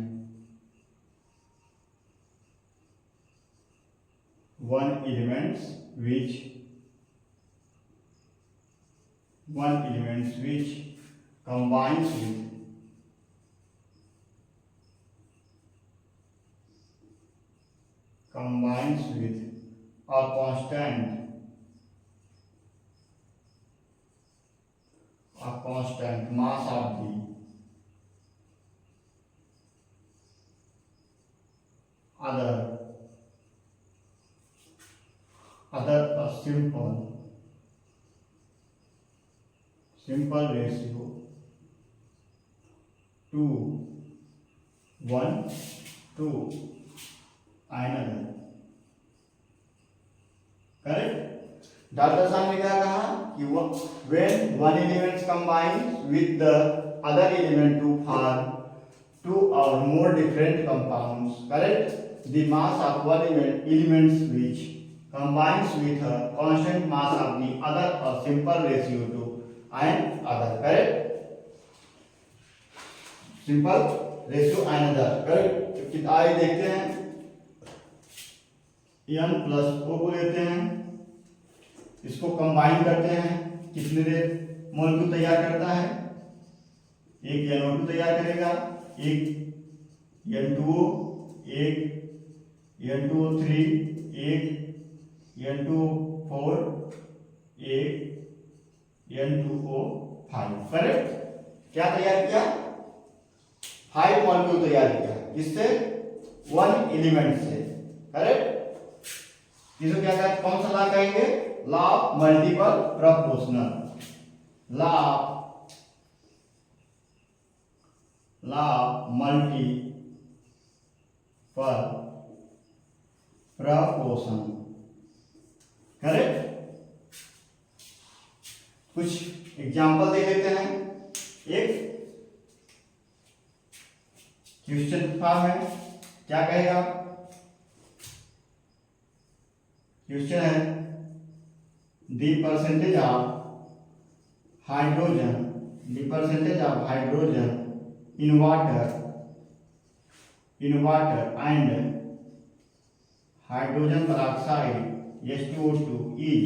which combines with a constant mass of the other a simple ratio to 1 to another। Correct. Doctor साहब ने क्या कहा कि when one element combines with the other element to form two or more different compounds, correct, the mass of one element which combines with a constant mass of the other a simple ratio to another, correct, simple ratio another, correct। आइए देखते हैं। n plus O को लेते हैं, इसको combine करते हैं, कितने मॉलिक्यूल तैयार करता है? एक NO2 तैयार करेगा, एक N2O, एक N2O3, एक N2O4, एक N2O5। करेक्ट। क्या तैयार किया? 5 मॉलिक्यूल तैयार किया। किससे? 1 एलिमेंट से। करेक्ट। इसको क्या कहते हैं? कौन सा लॉ कहेंगे? Law of multiple proportional. Law of multiple proportion. Correct. कुछ एग्जांपल दे देते हैं। एक क्वेश्चन फॉर्म है, क्या कहेगा? क्वेश्चन है the percentage of hydrogen in water and hydrogen peroxide H2O2 is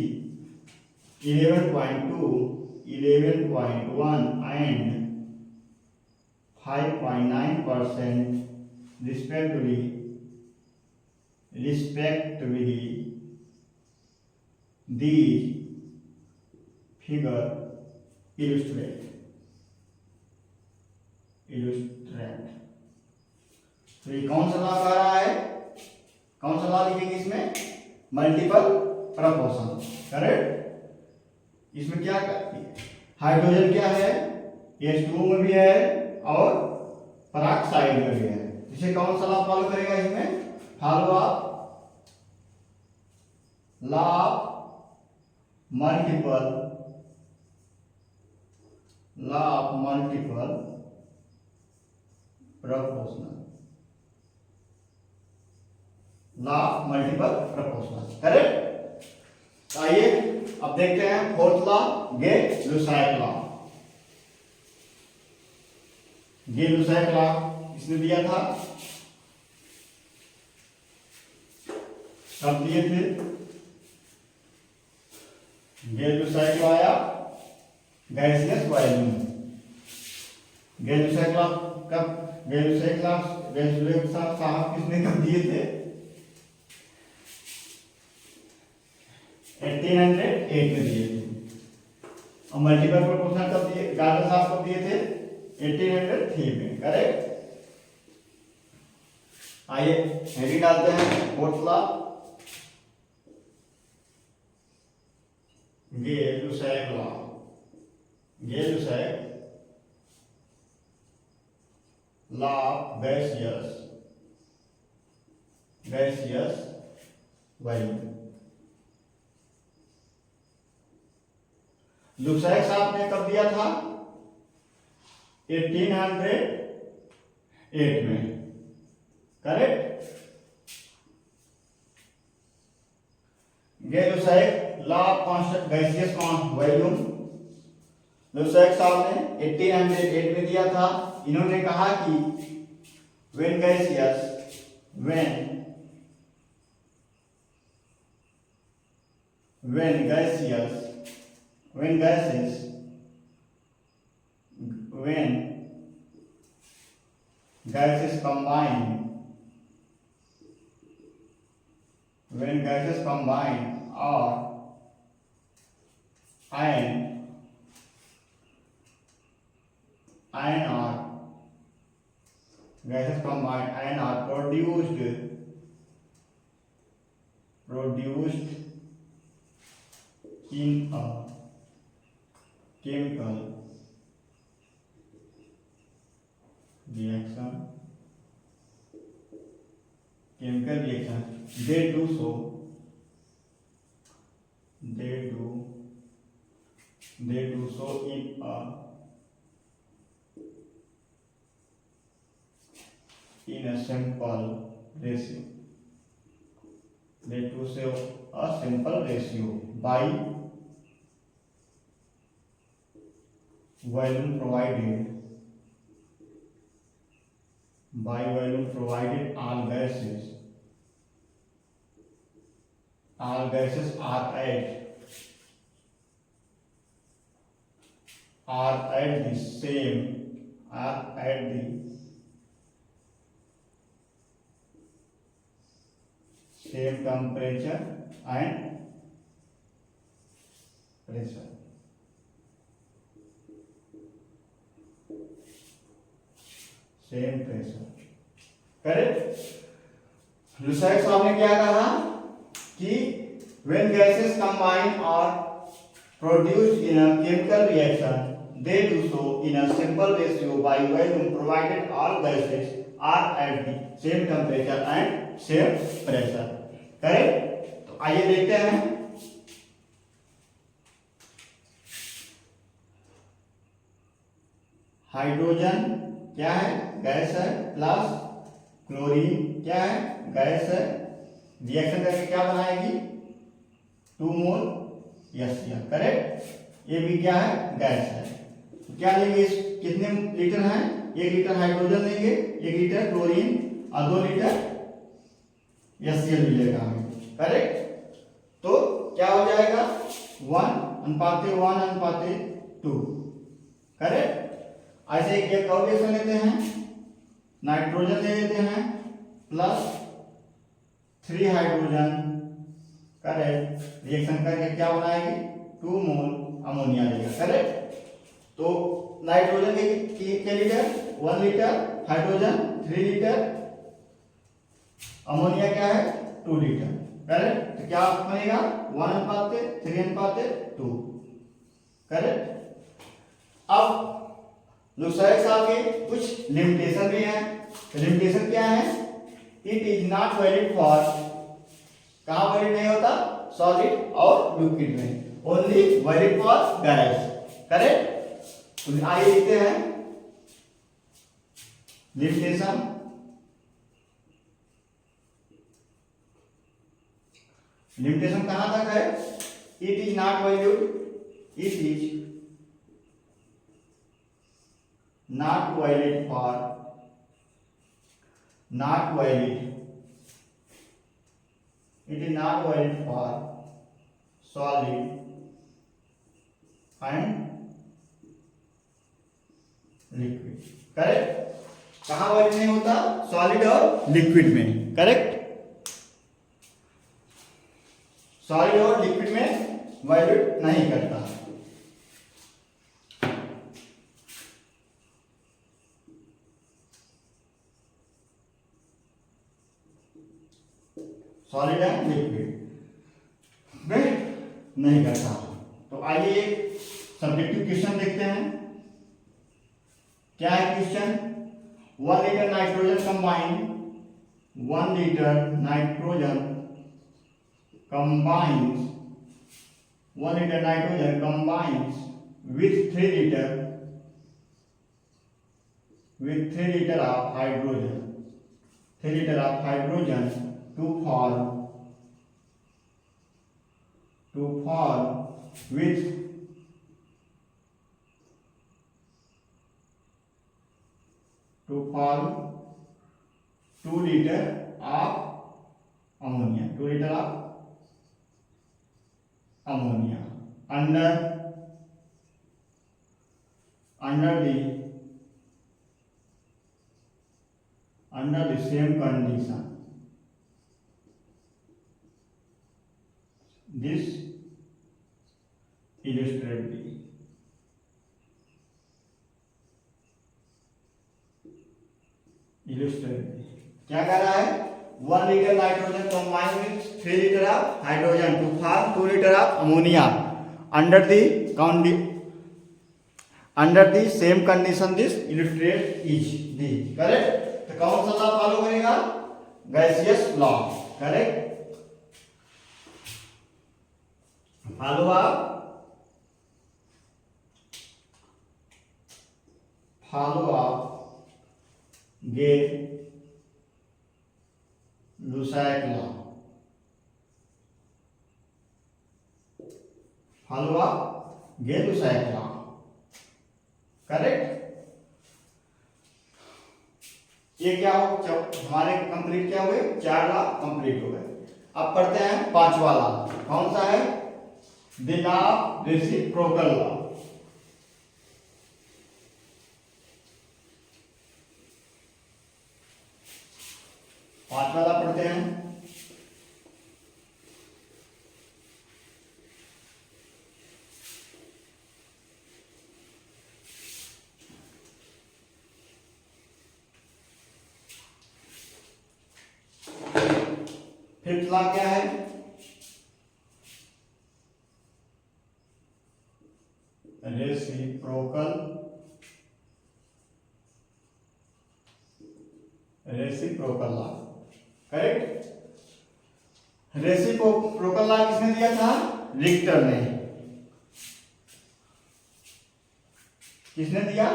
11.2, 11.1 and 5.9% respectively. These figure illustrate। तो ये कौन सा लॉ कह रहा है? कौन सा लॉ लिखेंगे इसमें? Multiple proportion. करेक्ट। इसमें क्या करती है? हाइड्रोजन क्या है? H2O में भी है और पेरोक्साइड में भी है। इसे कौन सा लॉ फॉलो करेगा? इसमें follow of law of multiple proportional. Law of multiple proportional. Correct. आइए अब देखते हैं fourth law, Gay Lussac law. Gay Lussac law इसने दिया था, कब दिए थे? गे-लुसाक लॉ आया गैसियस वॉल्यूम। गे-लुसाक लॉ कब, गे-लुसाक लॉ साहब किसने कब दिए थे? 1808 में दिए थे। और मल्टीपल प्रोपोर्शनल कब दिए, गार्डन साहब कब दिए थे? 1803 में। करेक्ट। आइए हेडिंग डालते हैं fourth law, Gay Lussac law. Gay Lussac law of gaseous volume. Lussac साहब ने कब दिया था? 1808 में। Correct. Gay Lussac law of constant gaseous volume Lussac साहब ने 1808 में दिया था। इन्होंने कहा कि when gaseous combine or iron or gases combined and are produced in a chemical reaction, they do so in a simple ratio. They do so a simple ratio by volume provided. All gases are at the same temperature and pressure. Same pressure. Correct. लुसाक साहब ने क्या कहा कि when gases combine or produced in a chemical reaction, they do so in a simple ratio by volume provided all gases are at the same temperature and same pressure. Correct. तो आइए देखते हैं। Hydrogen क्या है? Gas है। Plus chlorine क्या है? Gas है। रिएक्शन करके क्या बनाएगी? 2 मोल HCl। करेक्ट। ये भी क्या है? गैस है। तो क्या लेंगे? कितने लीटर है? 1 लीटर हाइड्रोजन लेंगे, 1 लीटर क्लोरीन और 2 लीटर HCl मिलेगा हमें। करेक्ट। तो क्या हो जाएगा? 1:1:2। करेक्ट। ऐसे एक और रिएक्शन लेते हैं, नाइट्रोजन ले लेते हैं प्लस 3 हाइड्रोजन। करेक्ट। रिएक्शन करके क्या बनाएगी? 2 मोल अमोनिया देगा। करेक्ट। तो नाइट्रोजन के litre 1 litre, hydrogen 3 litre, ammonia क्या है? 2 लीटर। करेक्ट। तो क्या बनेगा? 1:3:2। करेक्ट। अब लुसाक साहब के कुछ लिमिटेशन भी हैं। लिमिटेशन क्या है? It is not valid for, कहां वैलिड नहीं होता? सॉलिड और लिक्विड में, only valid for gas. Correct. तो आइए लिखते हैं लिमिटेशन। लिमिटेशन कहां तक है? It is not valid, it is not valid for, not valid, it is not valid for solid and liquid. Correct? कहां वैलिड नहीं होता? सॉलिड और लिक्विड में। करेक्ट? सॉलिड और लिक्विड में वैलिड नहीं करता। सॉलिड एंड लिक्विड में नहीं करता। तो आइए एक सब्जेक्टिव क्वेश्चन देखते हैं। क्या है question? 1 litre nitrogen combine, 1 litre nitrogen combines, 1 liter nitrogen combines with 3 liter of hydrogen, 3 liter of hydrogen to form with 2 liter of ammonia, 2 liter of ammonia under the same condition. This illustrated the क्या कह रहा है? 1 liter nitrogen combined with 3 liter of hydrogen to form 2 liter of ammonia under the same condition. This illustrate is the correct. तो कौन सा law follow करेगा? Gaseous law. Correct? Follow आप Gay-Lussac law. Follow up Gay-Lussac law. Correct? ये क्या हो? हमारे complete क्या हुए? 4 लॉ कंप्लीट हो गए। अब पढ़ते हैं 5वां लॉ। कौन सा है? The law of reciprocal law. पांचवा वाला पढ़ते हैं। फिफ्थ लॉ क्या है? Reciprocal law. Correct? Reciprocal law किसने दिया था? रिक्टर ने। किसने दिया?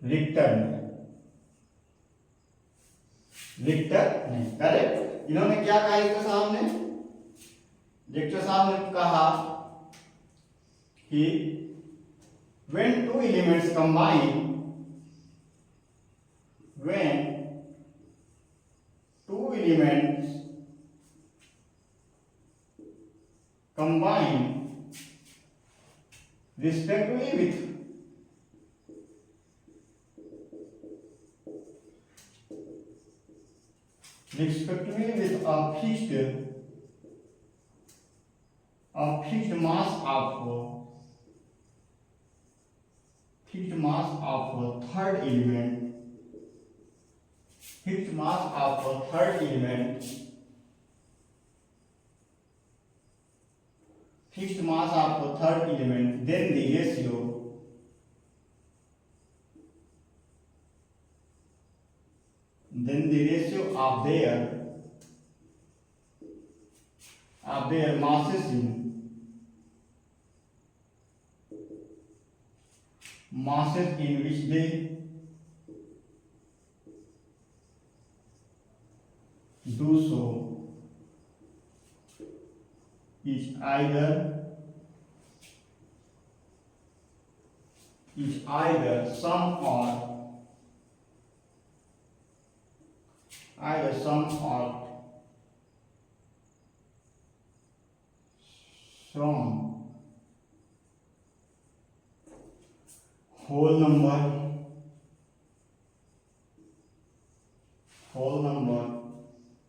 रिक्टर ने। करेक्ट? इन्होंने क्या कहा इसके सामने? रिक्टर साहब ने कहा कि when two elements combine, respectively with a fixed mass of third element, then the ratio of their masses in which they do is either sum or from whole number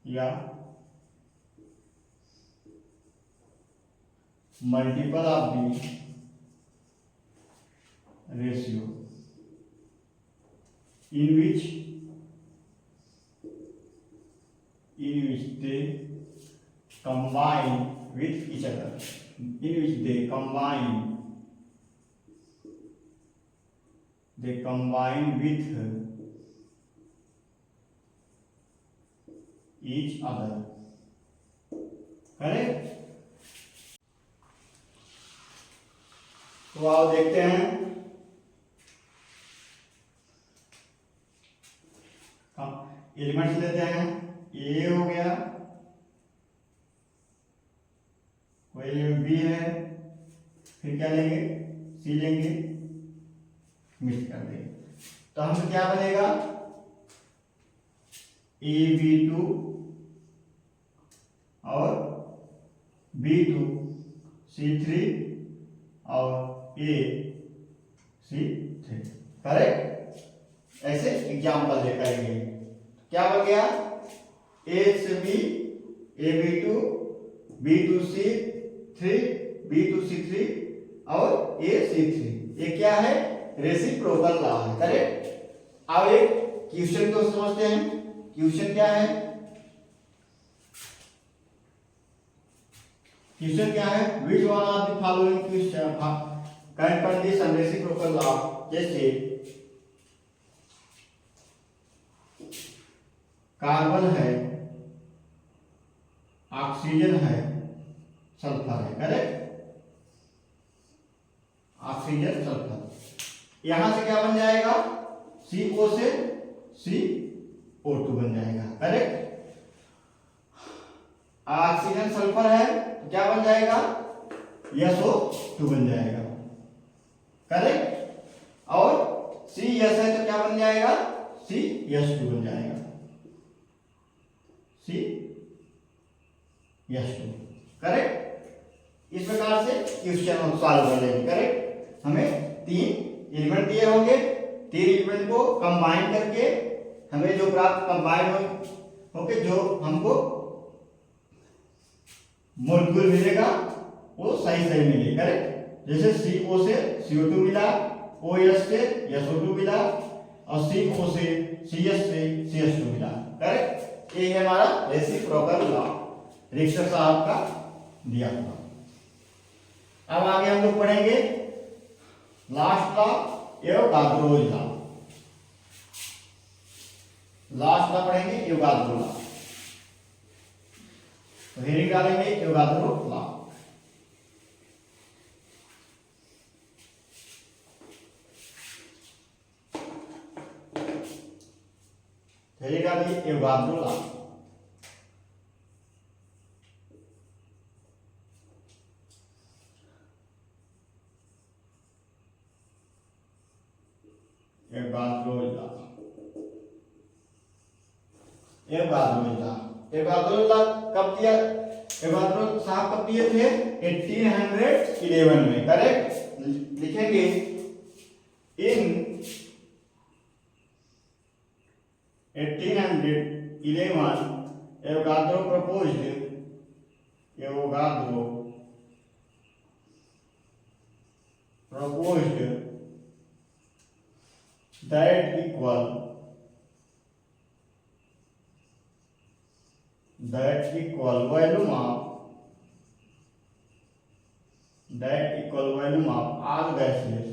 या multiple of the ratio in which they combine with each other, in which they combine with each other. Correct? तो आओ देखते हैं elements लेते हैं। ए हो गया, कोई बी है, फिर क्या लेंगे, सी लेंगे, मिक्स कर देंगे तो हमको क्या बनेगा, AB2 और B2 C3 और AC3। करेक्ट? ऐसे एग्जाम्पल ले करेंगे। क्या बन गया, A से B, AB2, B2C3, B2C3 और AC3। ये क्या है, रेसिप्रोकल लॉ है। करेक्ट? अब एक क्वेश्चन को समझते हैं। क्वेश्चन क्या है, क्वेश्चन क्या है, which one of the following question can condition reciprocal law. जैसे कार्बन है, ऑक्सीजन है, सल्फर है। करेक्ट? ऑक्सीजन सल्फर, यहां से क्या बन जाएगा, CO से CO2 बन जाएगा। करेक्ट? ऑक्सीजन सल्फर है तो क्या बन जाएगा, SO2 बन जाएगा। करेक्ट? और CS है तो क्या बन जाएगा, CS2 बन जाएगा। CS2। करेक्ट? इस प्रकार से क्वेश्चन हम सॉल्व कर लेंगे। करेक्ट? हमें 3 एलिमेंट दिए होंगे, 3 एलिमेंट को कंबाइन करके हमें जो प्राप्त कंबाइन होके जो हमको मॉलिक्यूल मिलेगा वो सही मिले। करेक्ट? जैसे CO से CO2 मिला, OS से SO2 मिला और CO से CS से CS2 मिला। करेक्ट? ये है हमारा रेसिप्रोकल लॉ, रिक्टर साहब का दिया हुआ। अब आगे हम लोग पढ़ेंगे last law, Avogadro law. Last law पढ़ेंगे एवोगाद्रो लॉ, तो हेडिंग डालेंगे एवोगाद्रो लॉ। हेडिंग डालिए एवोगाद्रो लॉ। एवोगाद्रो कब दिया, एवोगाद्रो साहब कब दिए थे, 1811 में। करेक्ट? लिखेंगे इन 1811 Avogadro proposed that equal volume of all gases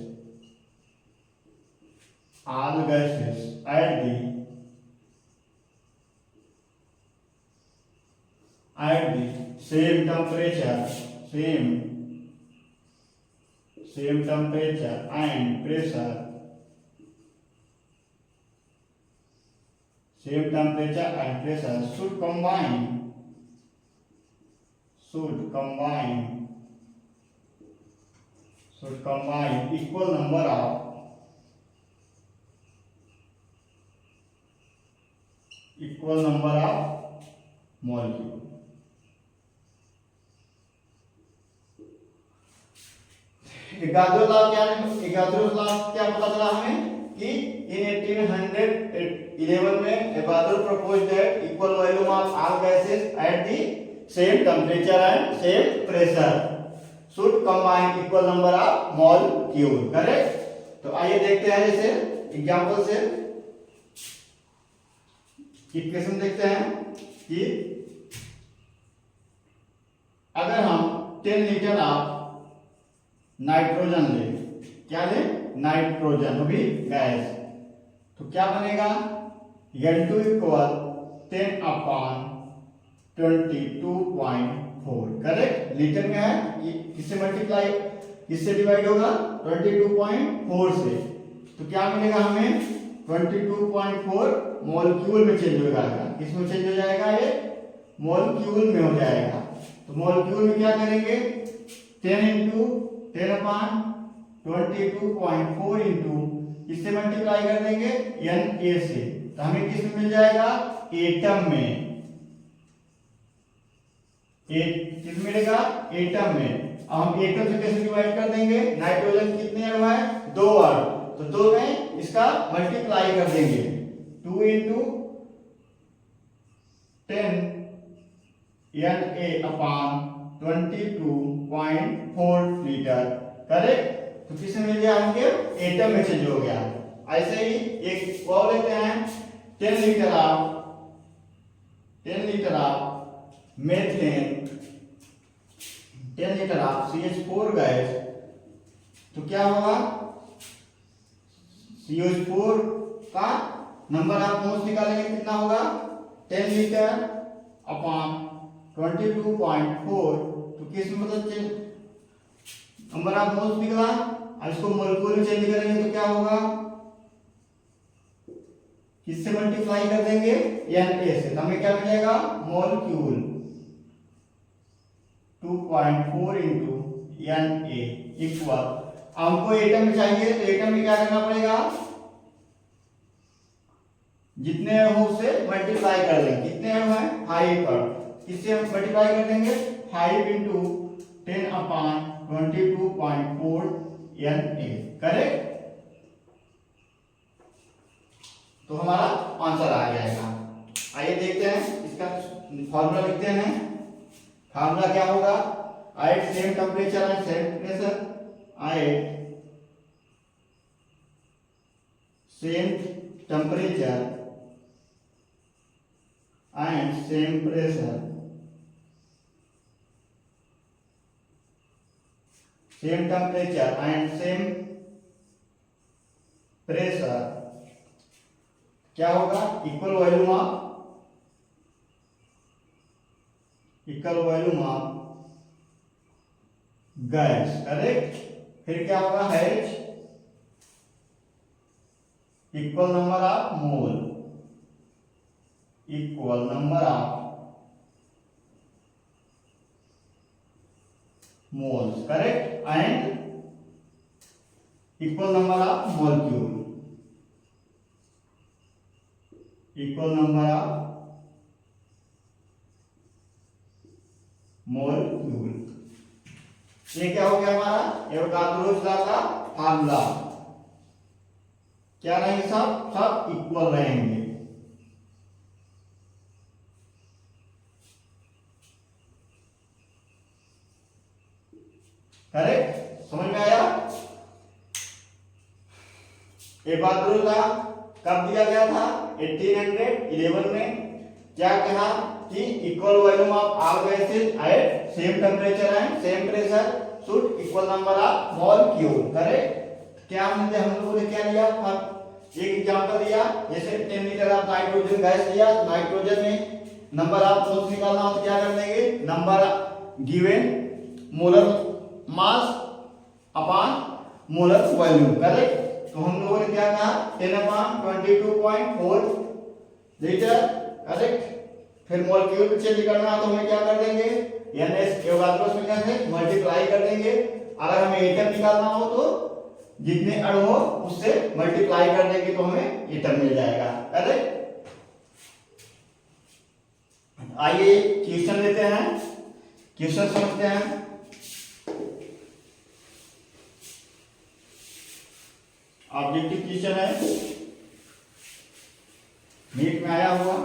at the same temperature and pressure should combine should combine equal number of molecule. एगादो लाभ क्या पता चला हमें कि in 1811 में एगादो proposed that equal volume of all gases at the same temperature and same pressure should combine equal number of molecule. Correct? तो आइए देखते हैं जैसे एग्जांपल से इक्वेशन देखते हैं कि अगर हम 10 लीटर ऑफ नाइट्रोजन ले, क्या ले? नाइट्रोजन, वो भी गैस, तो क्या बनेगा? N2 equal 10 upon 22.4. Correct? Litre में है, किससे मल्टीप्लाई, किससे डिवाइड होगा? 22.4 से, तो क्या मिलेगा हमें? 22.4 मॉलिक्यूल में चेंज हो जाएगा। किस में चेंज हो जाएगा? ये मॉलिक्यूल में हो जाएगा। तो मॉलिक्यूल में क्या करेंगे? 10 इंटू 10 अपॉन 22.4 इंटू इससे मल्टीप्लाई कर देंगे Na से, तो हमें किस में मिल जाएगा? एटम में। किस मिलेगा? एटम में। अब हम एटम से कैसे डिवाइड कर देंगे? नाइट्रोजन कितने अणु है? 2 अणु, तो 2 में इसका मल्टीप्लाई कर देंगे। 2 into 10 Na upon 22.4 litre. Correct? तो किसमें मिल गया? हमके एटम में चेंज हो गया। ऐसे ही एक और लेते हैं 10 litre of methylene, 10 litre of CH4 gas, तो क्या होगा? CH4 का नंबर ऑफ मोल्स निकालेंगे, कितना होगा? 10 लीटर अपॉन 22.4, तो किस में मतलब नंबर ऑफ मोल्स निकला। अब इसको मोलिक्यूल में चेंज करेंगे तो क्या होगा? किससे मल्टीप्लाई कर देंगे? Na से, तो हमें क्या मिलेगा? मोलिक्यूल 2.4 इंटू Na इक्वल, हमको एटम में चाहिए, तो एटम में क्या करना पड़ेगा? जितने अणु हो उससे मल्टीप्लाई कर देंगे। कितने अणु हैं? 5 पर, किससे हम मल्टीप्लाई कर देंगे? 5 इंटू 10 अपॉन 22.4 Na। करेक्ट? तो हमारा आंसर आ जाएगा। आइए देखते हैं इसका फॉर्मूला लिखते हैं। फॉर्मूला क्या होगा? At same temperature and same pressure, at same temperature and same pressure, same temperature and same pressure, क्या होगा? Equal volume of gas. Correct? फिर क्या होगा? H equal number of mole, equal number of moles. Correct? And equal number of molecule, equal number of molecule। ये क्या हो गया हमारा? एवोगाड्रोस लॉ का फार्मूला। क्या रहेंगे? सब इक्वल रहेंगे। करेक्ट? समझ में आया? एवोगाड्रोस लॉ कब दिया गया था? 1811 में। क्या कहा कि equal volume of all gases at same temperature and same pressure should equal number of molecule. Correct? क्या हमने हम लोगों ने क्या लिया? एक एग्जांपल दिया, जैसे 10 लीटर ऑफ नाइट्रोजन गैस लिया, नाइट्रोजन में नंबर ऑफ मोल्स निकालना हो तो क्या कर देंगे? Number given molar mass upon molar volume. Correct? तो हम लोगों ने क्या कहा? 10/22.4 लीटर। करेक्ट? फिर मॉलिक्यूल में चेंज करना है तो हमें क्या कर देंगे? NS एवोगाड्रोस में कैसे मल्टीप्लाई कर देंगे अगर हमें एटम निकालना हो तो जितने अणु हो उससे मल्टीप्लाई कर देंगे तो हमें एटम मिल जाएगा। करेक्ट। आइए क्वेश्चन लेते हैं, क्वेश्चन समझते हैं। ऑब्जेक्टिव क्वेश्चन है, नीट में आया हुआ।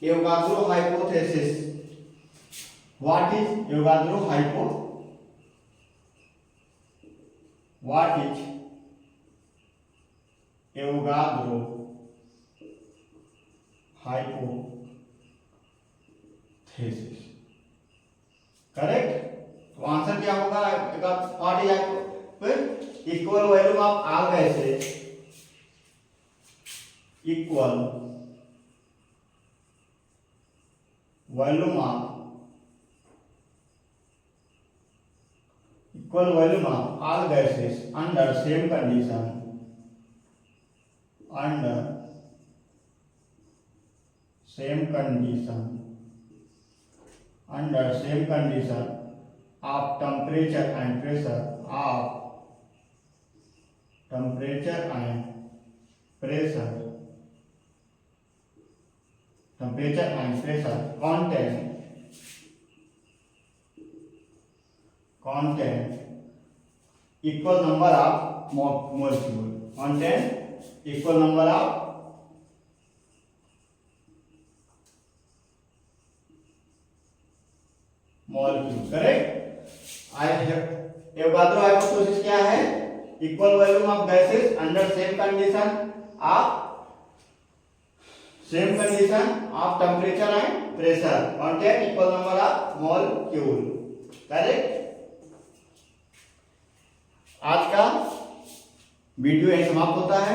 Avogadro hypothesis. What is Avogadro hypo, what is Avogadro hypothesis. Correct. तो आंसर क्या होगा? What is equal volume of all gases, equal volume of all gases under same condition, under same condition of temperature and pressure, of temperature and pressure contain equal number of molecule, contain equal number of molecule। Correct. Avogadro hypothesis क्या है? Equal volume of gases under same condition of temperature and pressure contain equal number of molecule। Correct. आज का video यही समाप्त होता है।